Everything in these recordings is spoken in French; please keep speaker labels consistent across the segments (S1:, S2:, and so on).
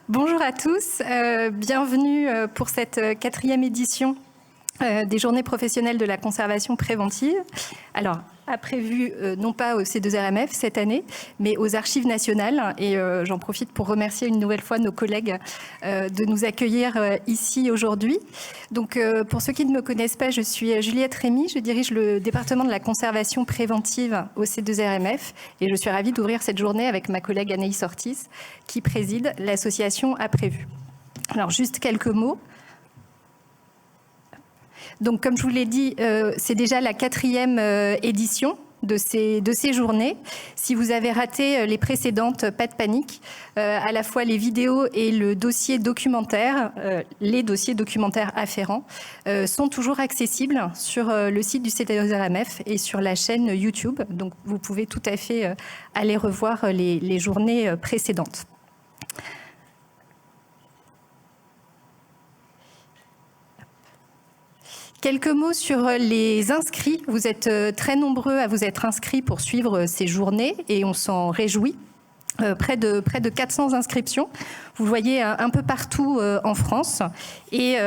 S1: Bonjour à tous, bienvenue pour cette 4e édition des Journées professionnelles de la conservation préventive. Alors, a prévu non pas au C2RMF cette année, mais aux Archives nationales. Et j'en profite pour remercier une nouvelle fois nos collègues de nous accueillir ici aujourd'hui. Donc, pour ceux qui ne me connaissent pas, je suis Juliette Rémy, je dirige le département de la conservation préventive au C2RMF et je suis ravie d'ouvrir cette journée avec ma collègue Anaïs Ortiz, qui préside l'association A Prévu. Alors, juste quelques mots. Donc, comme je vous l'ai dit, c'est déjà la 4e édition de ces journées. Si vous avez raté les précédentes, pas de panique. À la fois les vidéos et le dossier documentaire, les dossiers documentaires afférents, sont toujours accessibles sur le site du C2RMF et sur la chaîne YouTube. Donc, vous pouvez tout à fait aller revoir les journées précédentes. Quelques mots sur les inscrits. Vous êtes très nombreux à vous être inscrits pour suivre ces journées et on s'en réjouit. Près de 400 inscriptions. Vous le voyez un peu partout en France. Et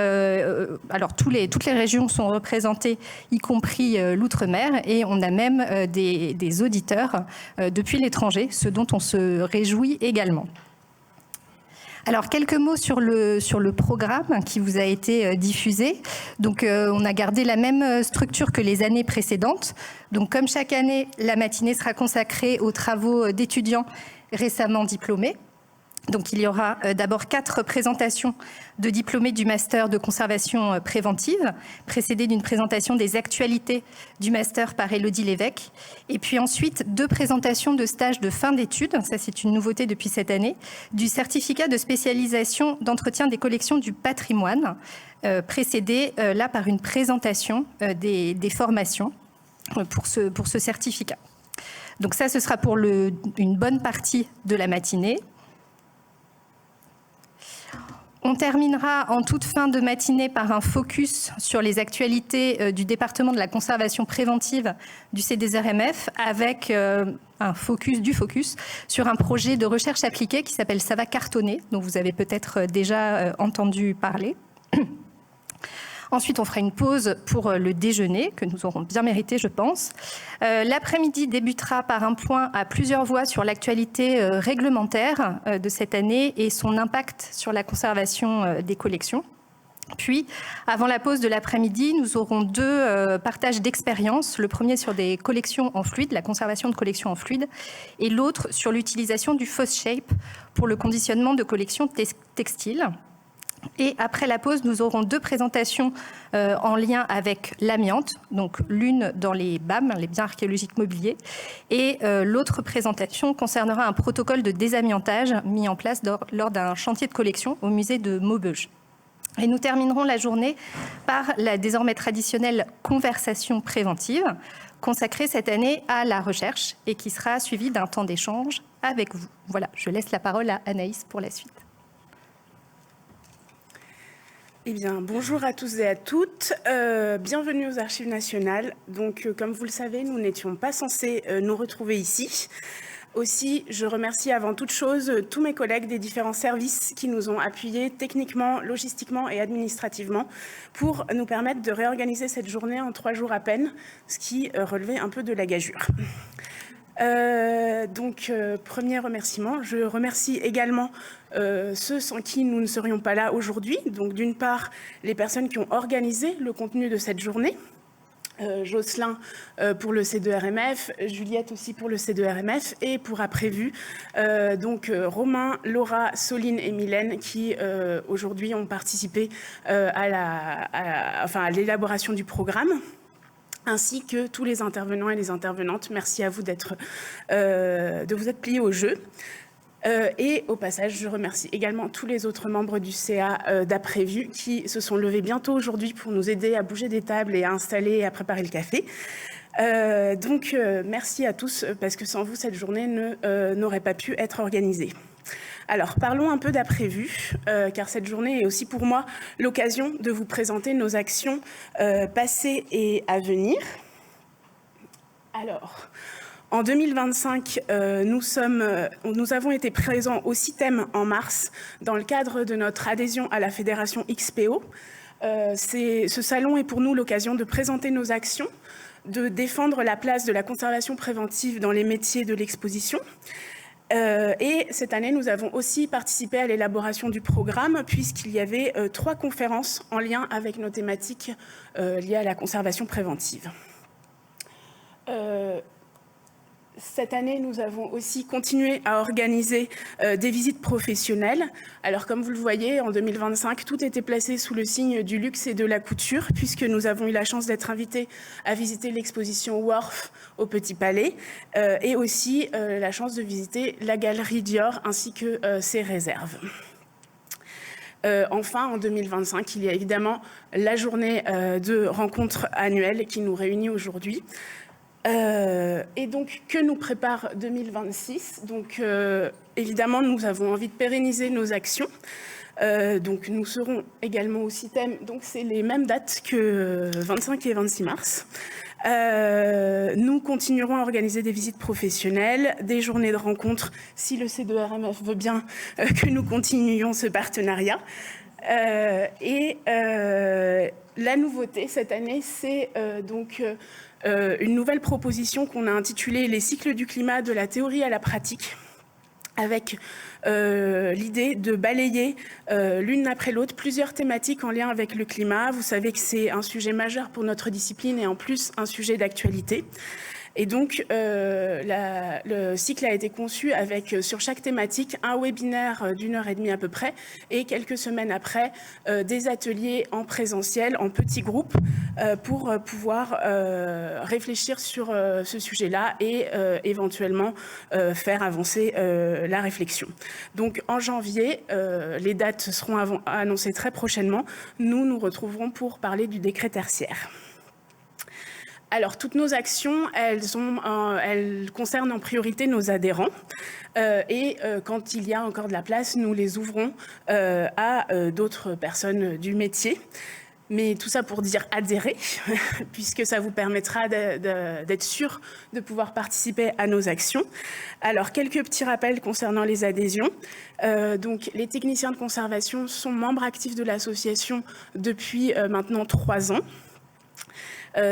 S1: alors, toutes les régions sont représentées, y compris l'outre-mer. Et on a même des auditeurs depuis l'étranger, ce dont on se réjouit également. Alors, quelques mots sur le programme qui vous a été diffusé. Donc, on a gardé la même structure que les années précédentes. Donc, comme chaque année, la matinée sera consacrée aux travaux d'étudiants récemment diplômés. Donc, il y aura d'abord 4 présentations de diplômés du master de conservation préventive, précédées d'une présentation des actualités du master par Élodie Lévesque. Et puis ensuite, 2 présentations de stages de fin d'études, ça c'est une nouveauté depuis cette année, du certificat de spécialisation d'entretien des collections du patrimoine, précédé là par une présentation des formations pour ce certificat. Donc ça, ce sera pour une bonne partie de la matinée. On terminera en toute fin de matinée par un focus sur les actualités du département de la conservation préventive du C2RMF avec un focus sur un projet de recherche appliquée qui s'appelle Ça va cartonner, dont vous avez peut-être déjà entendu parler. Ensuite, on fera une pause pour le déjeuner, que nous aurons bien mérité, je pense. L'après-midi débutera par un point à plusieurs voix sur l'actualité réglementaire de cette année et son impact sur la conservation des collections. Puis, avant la pause de l'après-midi, nous aurons 2 partages d'expériences. Le premier sur des collections en fluide, la conservation de collections en fluide, et l'autre sur l'utilisation du Foshape pour le conditionnement de collections textiles. Et après la pause, nous aurons 2 présentations en lien avec l'amiante, donc l'une dans les BAM, les biens archéologiques mobiliers, et l'autre présentation concernera un protocole de désamiantage mis en place lors d'un chantier de collection au musée de Maubeuge. Et nous terminerons la journée par la désormais traditionnelle conversation préventive, consacrée cette année à la recherche et qui sera suivie d'un temps d'échange avec vous. Voilà, je laisse la parole à Anaïs pour la suite.
S2: Eh bien, bonjour à tous et à toutes. Bienvenue aux Archives nationales. Donc, comme vous le savez, nous n'étions pas censés nous retrouver ici. Aussi, je remercie avant toute chose tous mes collègues des différents services qui nous ont appuyés techniquement, logistiquement et administrativement pour nous permettre de réorganiser cette journée en 3 jours à peine, ce qui relevait un peu de la gageure. Premier remerciement. Je remercie également ceux sans qui nous ne serions pas là aujourd'hui. Donc, d'une part, les personnes qui ont organisé le contenu de cette journée. Jocelyn pour le C2RMF, Juliette aussi pour le C2RMF et pour A Prévu, Romain, Laura, Soline et Mylène qui aujourd'hui ont participé à l'élaboration du programme, ainsi que tous les intervenants et les intervenantes. Merci à vous de vous être pliés au jeu. Et au passage, je remercie également tous les autres membres du CA d'A Prévu qui se sont levés bientôt aujourd'hui pour nous aider à bouger des tables et à installer et à préparer le café. Merci à tous parce que sans vous, cette journée n'aurait pas pu être organisée. Alors, parlons un peu d'A Prévu, car cette journée est aussi pour moi l'occasion de vous présenter nos actions passées et à venir. Alors, En 2025, nous avons été présents au CITEM en mars dans le cadre de notre adhésion à la fédération XPO. Ce salon est pour nous l'occasion de présenter nos actions, de défendre la place de la conservation préventive dans les métiers de l'exposition. Et cette année, nous avons aussi participé à l'élaboration du programme puisqu'il y avait 3 conférences en lien avec nos thématiques liées à la conservation préventive. Cette année, nous avons aussi continué à organiser des visites professionnelles. Alors, comme vous le voyez, en 2025, tout était placé sous le signe du luxe et de la couture, puisque nous avons eu la chance d'être invités à visiter l'exposition Worf au Petit Palais, et aussi la chance de visiter la galerie Dior ainsi que ses réserves. Enfin, en 2025, il y a évidemment la journée de rencontre annuelle qui nous réunit aujourd'hui. Et donc, que nous prépare 2026 ? Donc, évidemment, nous avons envie de pérenniser nos actions. Donc, nous serons également au CITEM. Donc, c'est les mêmes dates que 25 et 26 mars. Nous continuerons à organiser des visites professionnelles, des journées de rencontres, si le C2RMF veut bien que nous continuions ce partenariat. La nouveauté cette année, c'est donc une nouvelle proposition qu'on a intitulée « Les cycles du climat de la théorie à la pratique », avec l'idée de balayer l'une après l'autre plusieurs thématiques en lien avec le climat. Vous savez que c'est un sujet majeur pour notre discipline et en plus un sujet d'actualité. Et donc, le cycle a été conçu avec, sur chaque thématique, un webinaire d'1h30 à peu près, et quelques semaines après, des ateliers en présentiel, en petits groupes, pour pouvoir réfléchir sur ce sujet-là et éventuellement faire avancer la réflexion. Donc, en janvier, les dates seront annoncées très prochainement. Nous nous retrouverons pour parler du décret tertiaire. Alors, toutes nos actions, elles concernent en priorité nos adhérents. Quand il y a encore de la place, nous les ouvrons à d'autres personnes du métier. Mais tout ça pour dire adhérer, puisque ça vous permettra d'être sûr de pouvoir participer à nos actions. Alors, quelques petits rappels concernant les adhésions. Donc, les techniciens de conservation sont membres actifs de l'association depuis maintenant 3 ans.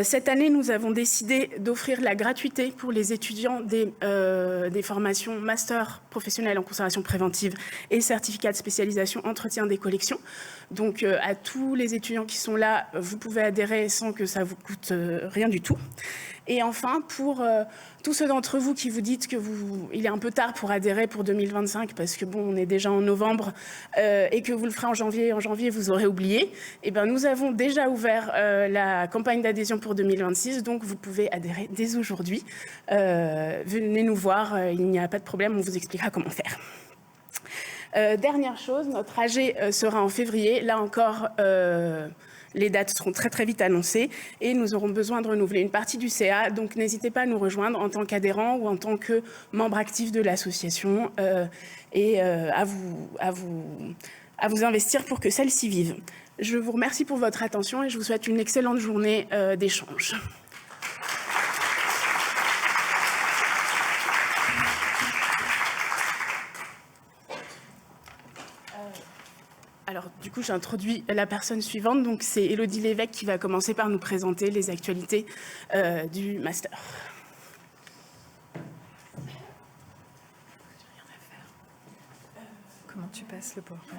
S2: Cette année, nous avons décidé d'offrir la gratuité pour les étudiants des formations master professionnelles en conservation préventive et certificat de spécialisation entretien des collections. Donc, à tous les étudiants qui sont là, vous pouvez adhérer sans que ça vous coûte rien du tout. Et enfin, pour tous ceux d'entre vous qui vous dites il est un peu tard pour adhérer pour 2025 parce que bon, on est déjà en novembre et que vous le ferez en janvier vous aurez oublié, eh bien, nous avons déjà ouvert la campagne d'adhésion pour 2026, donc vous pouvez adhérer dès aujourd'hui. Venez nous voir, il n'y a pas de problème, on vous expliquera comment faire. Dernière chose, notre AG sera en février, là encore. Les dates seront très très vite annoncées et nous aurons besoin de renouveler une partie du CA. Donc n'hésitez pas à nous rejoindre en tant qu'adhérent ou en tant que membre actif de l'association et à vous investir pour que celle-ci vive. Je vous remercie pour votre attention et je vous souhaite une excellente journée d'échange. Alors, du coup, j'introduis la personne suivante. Donc, c'est Élodie Lévesque qui va commencer par nous présenter les actualités du master.
S3: Comment tu passes le PowerPoint ?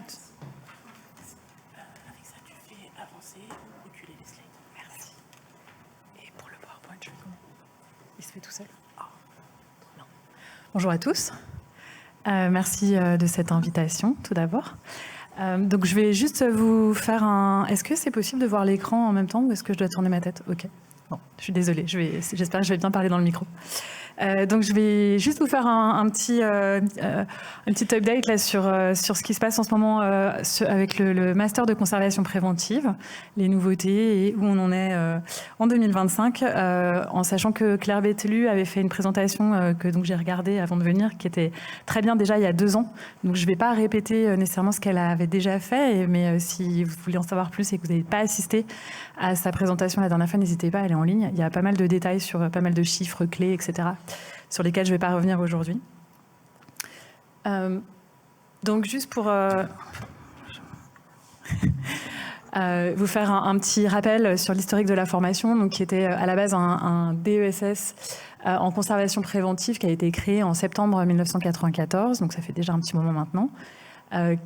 S2: Avec ça, tu fais avancer ou reculer les slides. Merci.
S3: Et pour le PowerPoint, je fais comment ? Il se fait tout seul ? Oh, trop bien. Bonjour à tous. Merci de cette invitation, tout d'abord. Donc, je vais juste vous faire un... Est-ce que c'est possible de voir l'écran en même temps ou est-ce que je dois tourner ma tête ? Ok. Bon, je suis désolée. J'espère que je vais bien parler dans le micro. Donc, je vais juste vous faire un petit update là, sur ce qui se passe en ce moment avec le master de conservation préventive, les nouveautés et où on en est en 2025, en sachant que Claire Bételu avait fait une présentation que donc j'ai regardée avant de venir, qui était très bien déjà il y a 2 ans. Donc, je ne vais pas répéter nécessairement ce qu'elle avait déjà fait, mais si vous voulez en savoir plus et que vous n'avez pas assisté à sa présentation la dernière fois, n'hésitez pas, elle est en ligne. Il y a pas mal de détails sur pas mal de chiffres clés, etc. sur lesquels je ne vais pas revenir aujourd'hui. Donc juste pour vous faire un petit rappel sur l'historique de la formation, donc, qui était à la base un DESS en conservation préventive qui a été créé en septembre 1994, donc ça fait déjà un petit moment maintenant,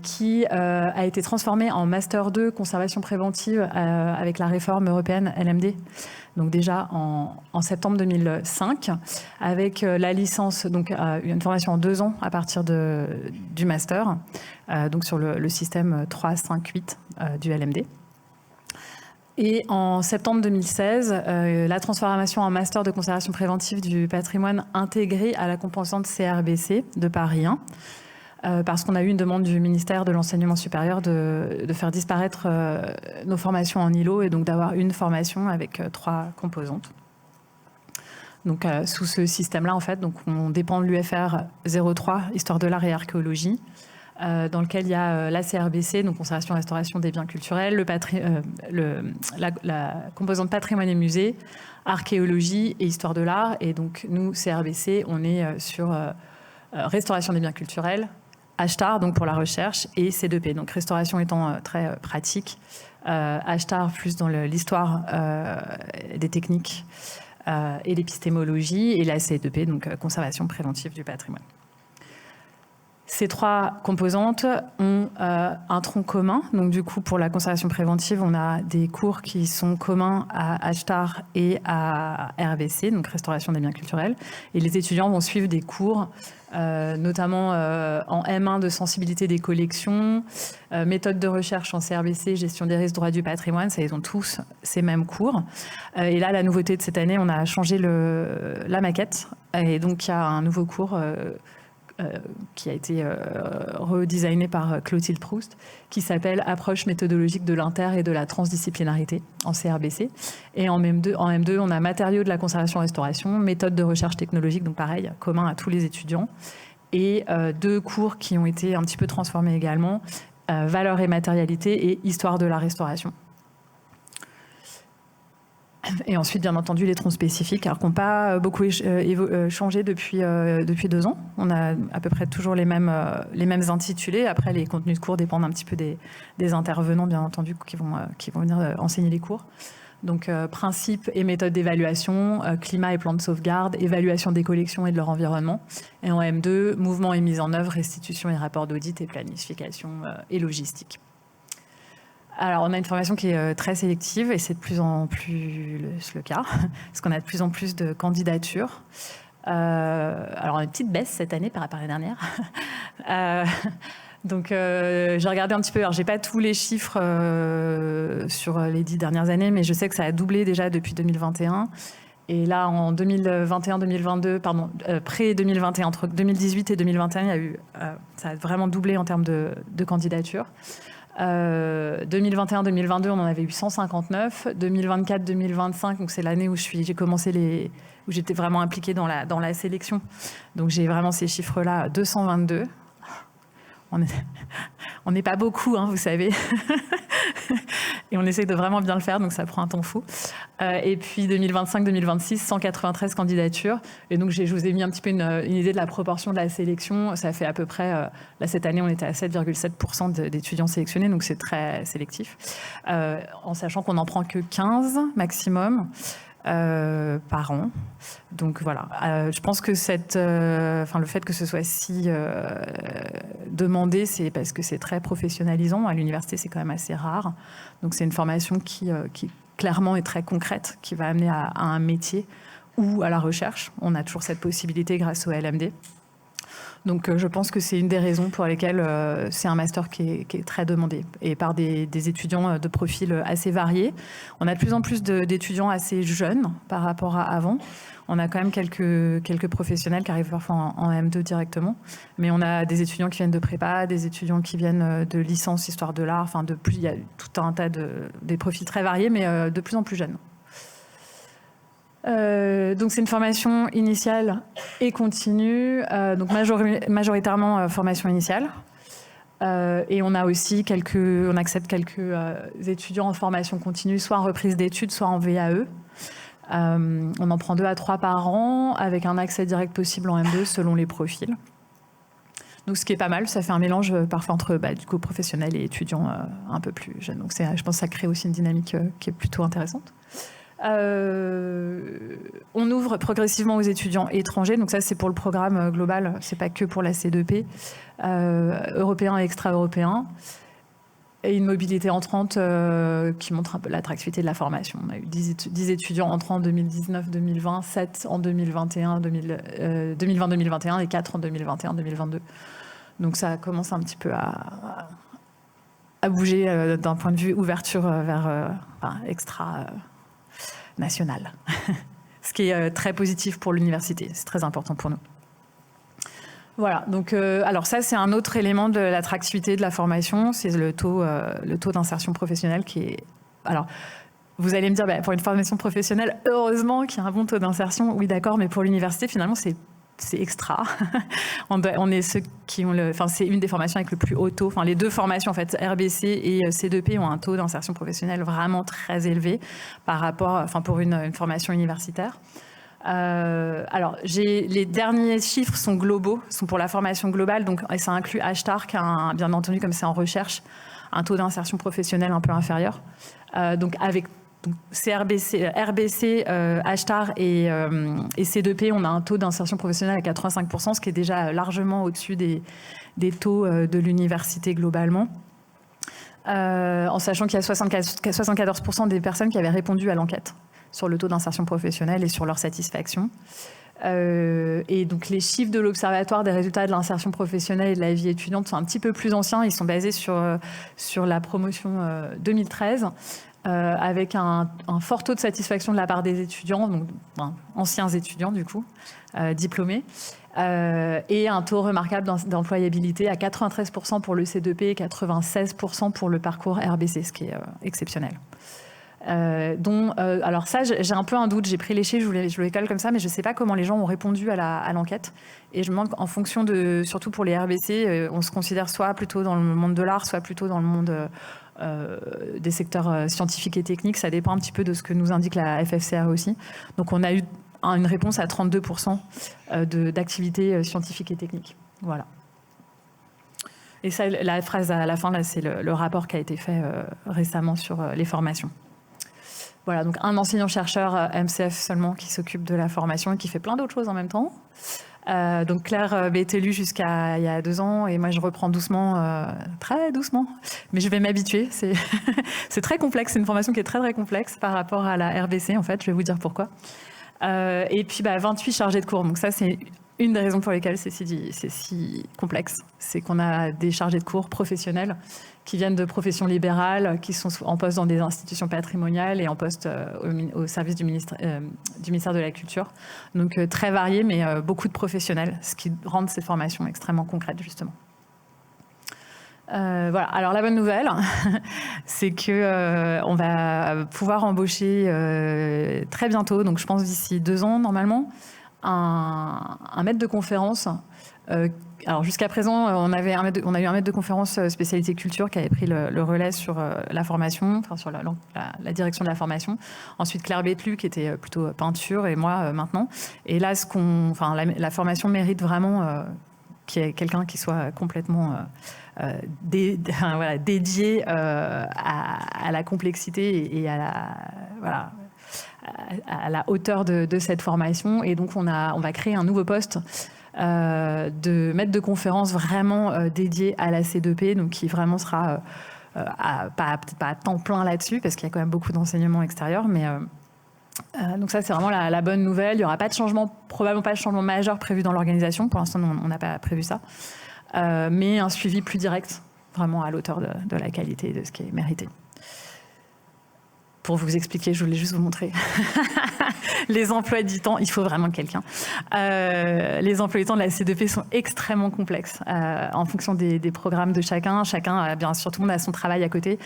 S3: qui a été transformé en Master 2 conservation préventive avec la réforme européenne LMD, donc déjà en septembre 2005, avec la licence, donc une formation en 2 ans à partir du Master, donc sur le système 3, 5, 8 du LMD. Et en septembre 2016, la transformation en master de conservation préventive du patrimoine intégré à la composante CRBC de Paris 1, parce qu'on a eu une demande du ministère de l'Enseignement supérieur de faire disparaître nos formations en îlot et donc d'avoir une formation avec 3 composantes. Donc sous ce système-là, en fait, donc on dépend de l'UFR 03, Histoire de l'art et archéologie, dans lequel il y a la CRBC, donc conservation et restauration des biens culturels, la composante patrimoine et musée, archéologie et histoire de l'art. Et donc nous, CRBC, on est sur restauration des biens culturels, HTAR, donc pour la recherche, et C2P, donc restauration étant très pratique, HTAR plus dans l'histoire des techniques et l'épistémologie, et la C2P, donc conservation préventive du patrimoine. Ces 3 composantes ont un tronc commun. Donc du coup, pour la conservation préventive, on a des cours qui sont communs à HTAR et à RBC, donc restauration des biens culturels. Et les étudiants vont suivre des cours, notamment en M1 de sensibilité des collections, méthode de recherche en CRBC, gestion des risques, droit du patrimoine. Ça, ils ont tous ces mêmes cours. Et là, la nouveauté de cette année, on a changé la maquette. Et donc, il y a un nouveau cours qui a été redesigné par Clotilde Proust, qui s'appelle « Approche méthodologique de l'inter et de la transdisciplinarité » en CRBC. Et en M2, on a matériaux de la conservation-restauration, méthode de recherche technologique, donc pareil, commun à tous les étudiants. Et 2 cours qui ont été un petit peu transformés également, valeur et matérialité et histoire de la restauration. Et ensuite, bien entendu, les troncs spécifiques, alors qui n'ont pas beaucoup changé depuis 2 ans. On a à peu près toujours les mêmes intitulés. Après, les contenus de cours dépendent un petit peu des intervenants, bien entendu, qui vont venir enseigner les cours. Donc, principes et méthodes d'évaluation, climat et plan de sauvegarde, évaluation des collections et de leur environnement. Et en M2, mouvement et mise en œuvre, restitution et rapport d'audit et planification et logistique. Alors, on a une formation qui est très sélective et c'est de plus en plus le cas, parce qu'on a de plus en plus de candidatures. Alors, on a une petite baisse cette année par rapport à l'année dernière. Donc, j'ai regardé un petit peu. Alors, j'ai pas tous les chiffres sur les 10 dernières années, mais je sais que ça a doublé déjà depuis 2021. Et là, en 2021-2022, pardon, pré-2021, entre 2018 et 2021, il y a eu, ça a vraiment doublé en termes de candidatures. 2021-2022, on en avait eu 159. 2024-2025, donc c'est l'année où j'ai commencé où j'étais vraiment impliquée dans la sélection. Donc j'ai vraiment ces chiffres-là, 222. On n'est pas beaucoup, hein, vous savez. Et on essaie de vraiment bien le faire, donc ça prend un temps fou. Et puis 2025-2026, 193 candidatures. Et donc je vous ai mis un petit peu une idée de la proportion de la sélection. Ça fait à peu près, là cette année on était à 7,7% d'étudiants sélectionnés, donc c'est très sélectif. En sachant qu'on n'en prend que 15 maximum. Par an. Donc voilà, je pense que le fait que ce soit si demandé, c'est parce que c'est très professionnalisant. À l'université, c'est quand même assez rare. Donc c'est une formation qui clairement est très concrète, qui va amener à un métier ou à la recherche. On a toujours cette possibilité grâce au LMD. Donc je pense que c'est une des raisons pour lesquelles c'est un master qui est très demandé et par des étudiants de profils assez variés. On a de plus en plus d'étudiants assez jeunes par rapport à avant. On a quand même quelques professionnels qui arrivent parfois en M2 directement, mais on a des étudiants qui viennent de prépa, des étudiants qui viennent de licence histoire de l'art, enfin il y a tout un tas des profils très variés, mais de plus en plus jeunes. Donc c'est une formation initiale et continue, donc majoritairement formation initiale. Et on a aussi on accepte quelques étudiants en formation continue, soit en reprise d'études, soit en VAE. On en prend 2 à 3 par an, avec un accès direct possible en M2 selon les profils. Donc, ce qui est pas mal, ça fait un mélange parfois entre du coup, professionnels et étudiants un peu plus jeunes. Donc, je pense que ça crée aussi une dynamique qui est plutôt intéressante. On ouvre progressivement aux étudiants étrangers. Donc, ça, c'est pour le programme global. C'est pas que pour la C2P. Européens et extra-européens. Et une mobilité entrante qui montre un peu l'attractivité de la formation. On a eu 10 étudiants entrants en 2019-2020, 7 en 2020-2021 et 4 en 2021-2022. Donc ça commence un petit peu à bouger d'un point de vue ouverture vers extra-national. Ce qui est très positif pour l'université. C'est très important pour nous. Voilà, donc alors ça c'est un autre élément de l'attractivité de la formation, c'est le taux d'insertion professionnelle qui est... Alors, vous allez me dire, pour une formation professionnelle, heureusement qu'il y a un bon taux d'insertion, oui d'accord, mais pour l'université finalement c'est extra. On est ceux qui ont c'est une des formations avec le plus haut taux, les deux formations en fait, RBC et C2P ont un taux d'insertion professionnelle vraiment très élevé par rapport, pour une formation universitaire. Alors, les derniers chiffres sont globaux, sont pour la formation globale, donc et ça inclut HTAR, qui a bien entendu, comme c'est en recherche, un taux d'insertion professionnelle un peu inférieur. Donc avec RBC, HTAR et C2P, on a un taux d'insertion professionnelle à 85%, ce qui est déjà largement au-dessus des taux de l'université globalement. En sachant qu'il y a 74% des personnes qui avaient répondu à l'enquête sur le taux d'insertion professionnelle et sur leur satisfaction. Et donc les chiffres de l'Observatoire des résultats de l'insertion professionnelle et de la vie étudiante sont un petit peu plus anciens. Ils sont basés sur la promotion 2013, avec un fort taux de satisfaction de la part des étudiants, donc anciens étudiants du coup, diplômés, et un taux remarquable d'employabilité à 93% pour le C2P et 96% pour le parcours RBC, ce qui est exceptionnel. Alors ça, j'ai un peu un doute, j'ai pris les chiffres, je les colle comme ça, mais je ne sais pas comment les gens ont répondu à l'enquête. Et je me demande, en fonction surtout pour les RBC, on se considère soit plutôt dans le monde de l'art, soit plutôt dans le monde des secteurs scientifiques et techniques. Ça dépend un petit peu de ce que nous indique la FFCA aussi. Donc on a eu une réponse à 32% d'activités scientifiques et techniques. Voilà. Et ça, la phrase à la fin, là, c'est le rapport qui a été fait récemment sur les formations. Voilà, donc un enseignant-chercheur MCF seulement qui s'occupe de la formation et qui fait plein d'autres choses en même temps. Donc Claire est élue jusqu'à il y a 2 ans et moi je reprends doucement, très doucement, mais je vais m'habituer. C'est très complexe, c'est une formation qui est très très complexe par rapport à la RBC en fait, je vais vous dire pourquoi. Et puis 28 chargés de cours, donc ça c'est une des raisons pour lesquelles c'est si complexe, c'est qu'on a des chargés de cours professionnels qui viennent de professions libérales, qui sont en poste dans des institutions patrimoniales et en poste au service du ministère de la Culture. Donc très variés, mais beaucoup de professionnels, ce qui rend ces formations extrêmement concrètes, justement. Voilà. Alors la bonne nouvelle, c'est que on va pouvoir embaucher très bientôt, donc je pense d'ici 2 ans normalement, un maître de conférence. Alors jusqu'à présent, on a eu un maître de conférence spécialité culture qui avait pris le relais sur la formation, sur la direction de la formation. Ensuite Claire Bételu qui était plutôt peinture et moi maintenant. Et là, la formation mérite vraiment qu'il y ait quelqu'un qui soit complètement dédié à la complexité et à la hauteur de cette formation. Et donc on va créer un nouveau poste de maître de conférence vraiment dédié à la C2P, donc qui vraiment sera peut-être pas à temps plein là-dessus parce qu'il y a quand même beaucoup d'enseignements extérieurs, mais donc ça c'est vraiment la bonne nouvelle. Il n'y aura pas de changement, probablement pas de changement majeur prévu dans l'organisation. Pour l'instant on n'a pas prévu ça, mais un suivi plus direct, vraiment à l'auteur de la qualité et de ce qui est mérité. Pour vous expliquer, je voulais juste vous montrer les emplois du temps. Il faut vraiment quelqu'un. Les emplois du temps de la C2P sont extrêmement complexes en fonction des programmes de chacun. Chacun, bien sûr, tout le monde a son travail à côté.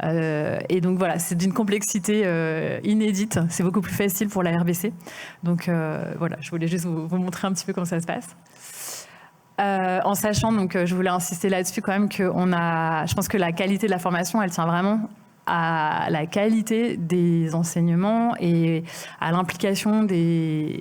S3: Et donc voilà, c'est d'une complexité inédite. C'est beaucoup plus facile pour la RBC. Donc voilà, je voulais juste vous montrer un petit peu comment ça se passe. En sachant, donc je voulais insister là-dessus quand même je pense que la qualité de la formation, elle tient vraiment à la qualité des enseignements et à l'implication des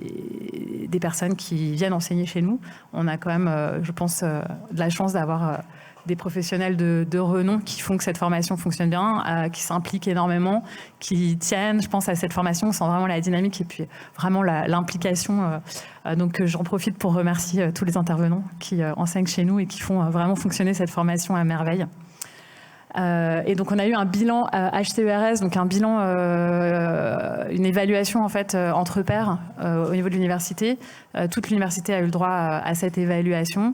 S3: personnes qui viennent enseigner chez nous. On a quand même, je pense, de la chance d'avoir des professionnels de renom qui font que cette formation fonctionne bien, qui s'impliquent énormément, qui tiennent, je pense, à cette formation, on sent vraiment la dynamique et puis vraiment l'implication. Donc j'en profite pour remercier tous les intervenants qui enseignent chez nous et qui font vraiment fonctionner cette formation à merveille. Et donc on a eu un bilan HCERS, donc un bilan, une évaluation en fait entre pairs au niveau de l'université. Toute l'université a eu le droit à cette évaluation.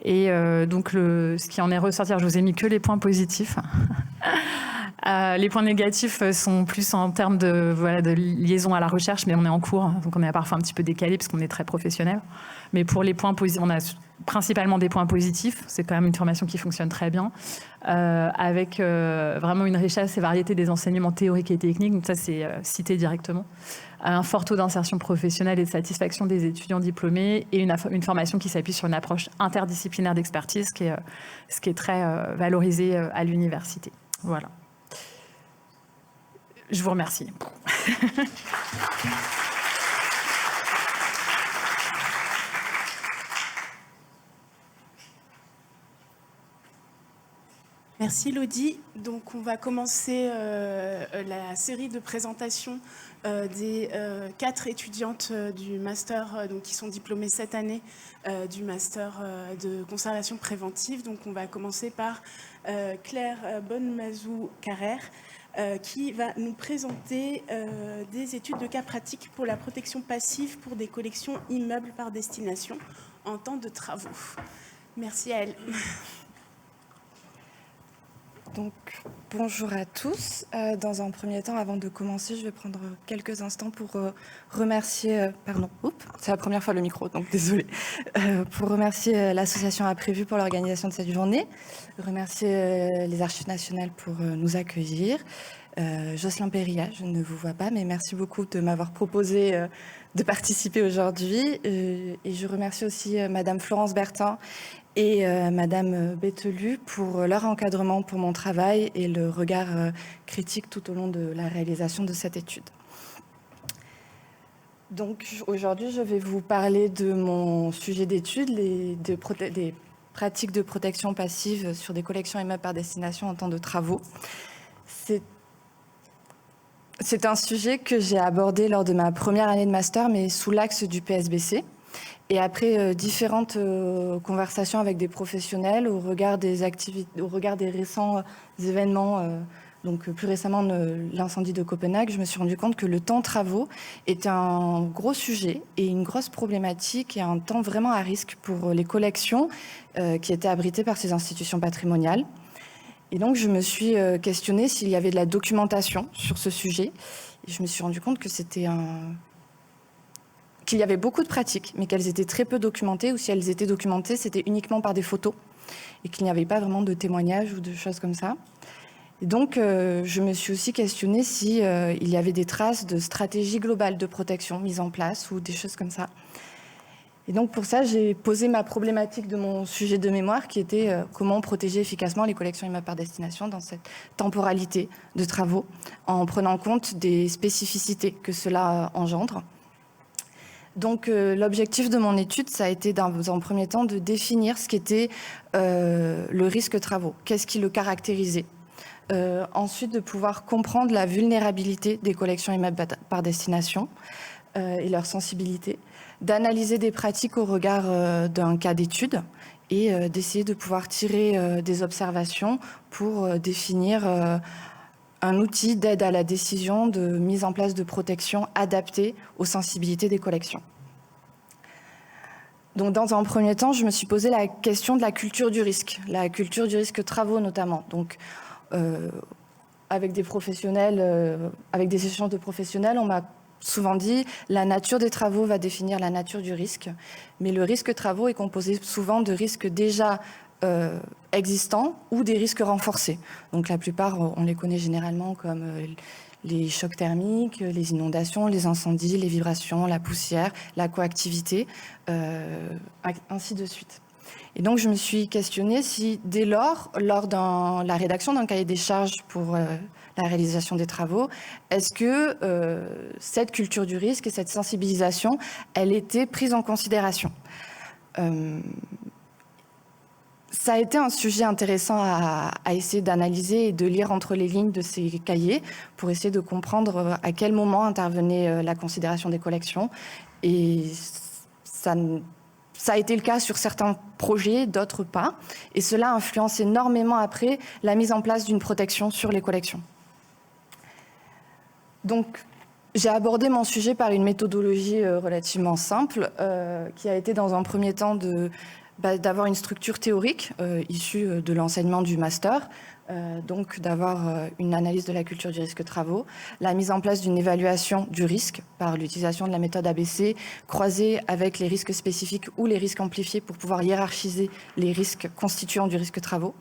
S3: Et donc ce qui en est ressorti, je vous ai mis que les points positifs. Les points négatifs sont plus en termes de liaison à la recherche, mais on est en cours, donc on est parfois un petit peu décalé parce qu'on est très professionnel. Mais pour les points positifs, on a principalement des points positifs. C'est quand même une formation qui fonctionne très bien, avec vraiment une richesse et variété des enseignements théoriques et techniques. Donc ça, c'est cité directement. Un fort taux d'insertion professionnelle et de satisfaction des étudiants diplômés et une formation qui s'appuie sur une approche interdisciplinaire d'expertise, ce qui est très valorisé à l'université. Voilà. Je vous remercie.
S2: Merci Lodi. Donc on va commencer la série de présentations des 4 étudiantes du master donc, qui sont diplômées cette année du master de conservation préventive. Donc on va commencer par Claire Bonnemazou-Carrère qui va nous présenter des études de cas pratiques pour la protection passive pour des collections immeubles par destination en temps de travaux. Merci à elle.
S4: Donc, bonjour à tous. Dans un premier temps, avant de commencer, je vais prendre quelques instants pour remercier... c'est la première fois le micro, donc désolée. Pour remercier l'association Imprévu pour l'organisation de cette journée, remercier les Archives nationales pour nous accueillir. Jocelyn Péria, je ne vous vois pas, mais merci beaucoup de m'avoir proposé de participer aujourd'hui. Et je remercie aussi Madame Florence Bertin et Madame Bételu pour leur encadrement pour mon travail et le regard critique tout au long de la réalisation de cette étude. Donc aujourd'hui, je vais vous parler de mon sujet d'étude, des pratiques de protection passive sur des collections immeubles par destination en temps de travaux. C'est un sujet que j'ai abordé lors de ma première année de master, mais sous l'axe du PSBC. Et après différentes conversations avec des professionnels au regard des récents événements, donc plus récemment l'incendie de Copenhague, je me suis rendu compte que le temps de travaux était un gros sujet et une grosse problématique et un temps vraiment à risque pour les collections qui étaient abritées par ces institutions patrimoniales. Et donc je me suis questionnée s'il y avait de la documentation sur ce sujet. Et je me suis rendu compte que qu'il y avait beaucoup de pratiques, mais qu'elles étaient très peu documentées, ou si elles étaient documentées, c'était uniquement par des photos, et qu'il n'y avait pas vraiment de témoignages ou de choses comme ça. Et donc, je me suis aussi questionnée si il y avait des traces de stratégie globale de protection mises en place, ou des choses comme ça. Et donc, pour ça, j'ai posé ma problématique de mon sujet de mémoire, qui était comment protéger efficacement les collections immeubles par destination dans cette temporalité de travaux, en prenant compte des spécificités que cela engendre. Donc l'objectif de mon étude, ça a été dans un premier temps de définir ce qu'était le risque travaux, qu'est-ce qui le caractérisait. Ensuite, de pouvoir comprendre la vulnérabilité des collections immeubles par destination et leur sensibilité, d'analyser des pratiques au regard d'un cas d'étude et d'essayer de pouvoir tirer des observations pour définir un outil d'aide à la décision de mise en place de protection adaptée aux sensibilités des collections. Donc, dans un premier temps, je me suis posé la question de la culture du risque travaux notamment. Donc, avec des professionnels, avec des échanges de professionnels, on m'a souvent dit la nature des travaux va définir la nature du risque, mais le risque travaux est composé souvent de risques déjà existants ou des risques renforcés. Donc la plupart, on les connaît généralement comme les chocs thermiques, les inondations, les incendies, les vibrations, la poussière, la coactivité, ainsi de suite. Et donc, je me suis questionnée si, dès lors de la rédaction d'un cahier des charges pour la réalisation des travaux, est-ce que cette culture du risque et cette sensibilisation, elle était prise en considération ? Ça a été un sujet intéressant à essayer d'analyser et de lire entre les lignes de ces cahiers pour essayer de comprendre à quel moment intervenait la considération des collections. Et ça a été le cas sur certains projets, d'autres pas. Et cela influence énormément après la mise en place d'une protection sur les collections. Donc, j'ai abordé mon sujet par une méthodologie relativement simple, qui a été dans un premier temps d'avoir une structure théorique issue de l'enseignement du master, donc d'avoir une analyse de la culture du risque travaux, la mise en place d'une évaluation du risque par l'utilisation de la méthode ABC, croisée avec les risques spécifiques ou les risques amplifiés pour pouvoir hiérarchiser les risques constituants du risque travaux,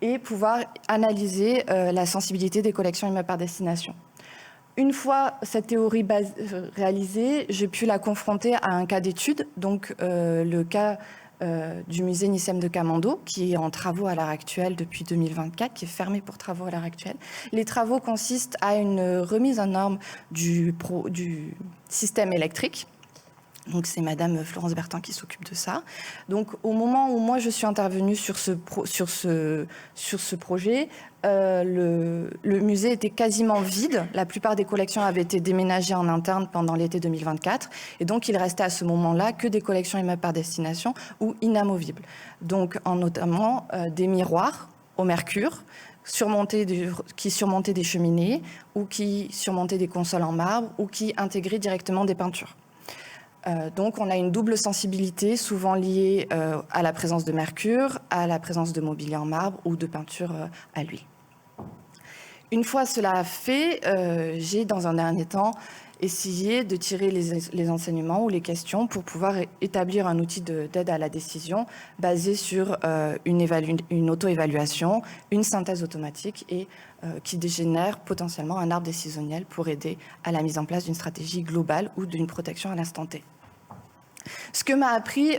S4: et pouvoir analyser la sensibilité des collections immeubles par destination. Une fois cette théorie réalisée, j'ai pu la confronter à un cas d'étude, donc le cas du musée Nicème de Kamando, qui est en travaux à l'heure actuelle depuis 2024, qui est fermé pour travaux à l'heure actuelle. Les travaux consistent à une remise en norme du système électrique. Donc c'est Madame Florence Bertin qui s'occupe de ça. Donc au moment où moi je suis intervenue sur ce projet, le musée était quasiment vide. La plupart des collections avaient été déménagées en interne pendant l'été 2024. Et donc il restait à ce moment-là que des collections immeubles par destination ou inamovibles. Donc notamment des miroirs au mercure, qui surmontaient des cheminées ou qui surmontaient des consoles en marbre ou qui intégraient directement des peintures. Donc on a une double sensibilité souvent liée à la présence de mercure, à la présence de mobilier en marbre ou de peinture à l'huile. Une fois cela fait, j'ai dans un dernier temps essayé de tirer les enseignements ou les questions pour pouvoir établir un outil d'aide à la décision basé sur une auto-évaluation, une synthèse automatique et qui dégénère potentiellement un arbre décisionnel pour aider à la mise en place d'une stratégie globale ou d'une protection à l'instant T. Ce que m'a appris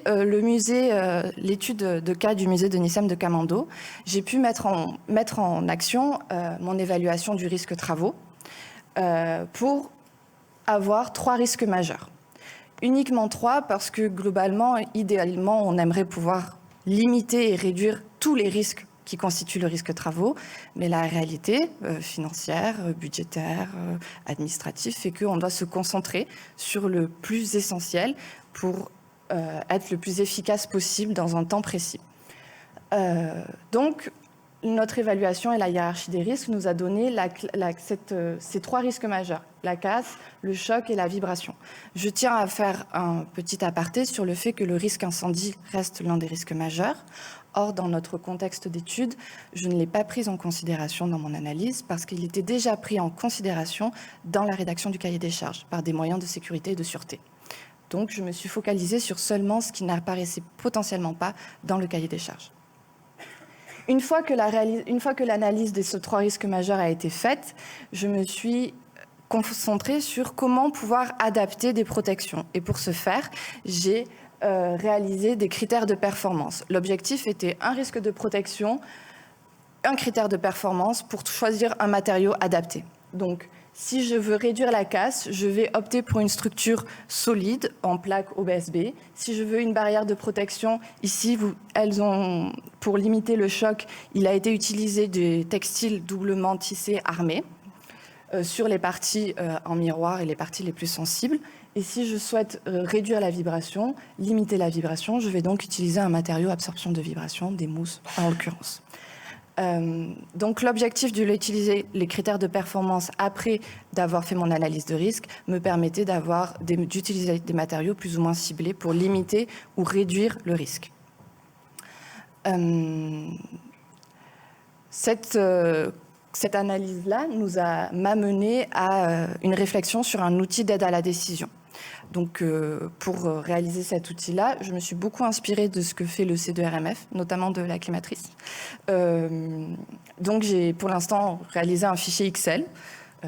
S4: l'étude de cas du musée de Nicème de Kamando, j'ai pu mettre en action mon évaluation du risque travaux pour avoir 3 risques majeurs. Uniquement 3 parce que globalement, idéalement, on aimerait pouvoir limiter et réduire tous les risques qui constituent le risque travaux, mais la réalité financière, budgétaire, administrative fait qu'on doit se concentrer sur le plus essentiel pour être le plus efficace possible dans un temps précis. Donc, notre évaluation et la hiérarchie des risques nous a donné ces 3 risques majeurs, la casse, le choc et la vibration. Je tiens à faire un petit aparté sur le fait que le risque incendie reste l'un des risques majeurs. Or, dans notre contexte d'étude, je ne l'ai pas pris en considération dans mon analyse parce qu'il était déjà pris en considération dans la rédaction du cahier des charges par des moyens de sécurité et de sûreté. Donc, je me suis focalisée sur seulement ce qui n'apparaissait potentiellement pas dans le cahier des charges. Une fois que l'analyse de ces 3 risques majeurs a été faite, je me suis concentrée sur comment pouvoir adapter des protections. Et pour ce faire, j'ai réalisé des critères de performance. L'objectif était un risque de protection, un critère de performance pour choisir un matériau adapté. Donc, si je veux réduire la casse, je vais opter pour une structure solide en plaque OBSB. Si je veux une barrière de protection, ici, pour limiter le choc, il a été utilisé des textiles doublement tissés armés sur les parties en miroir et les parties les plus sensibles. Et si je souhaite réduire la vibration, limiter la vibration, je vais donc utiliser un matériau absorption de vibration, des mousses en l'occurrence. Donc l'objectif d'utiliser les critères de performance après d'avoir fait mon analyse de risque me permettait d'utiliser des matériaux plus ou moins ciblés pour limiter ou réduire le risque. Cette analyse-là m'a mené à une réflexion sur un outil d'aide à la décision. Donc, pour réaliser cet outil-là, je me suis beaucoup inspirée de ce que fait le C2RMF, notamment de la climatrice. Donc, j'ai pour l'instant réalisé un fichier Excel,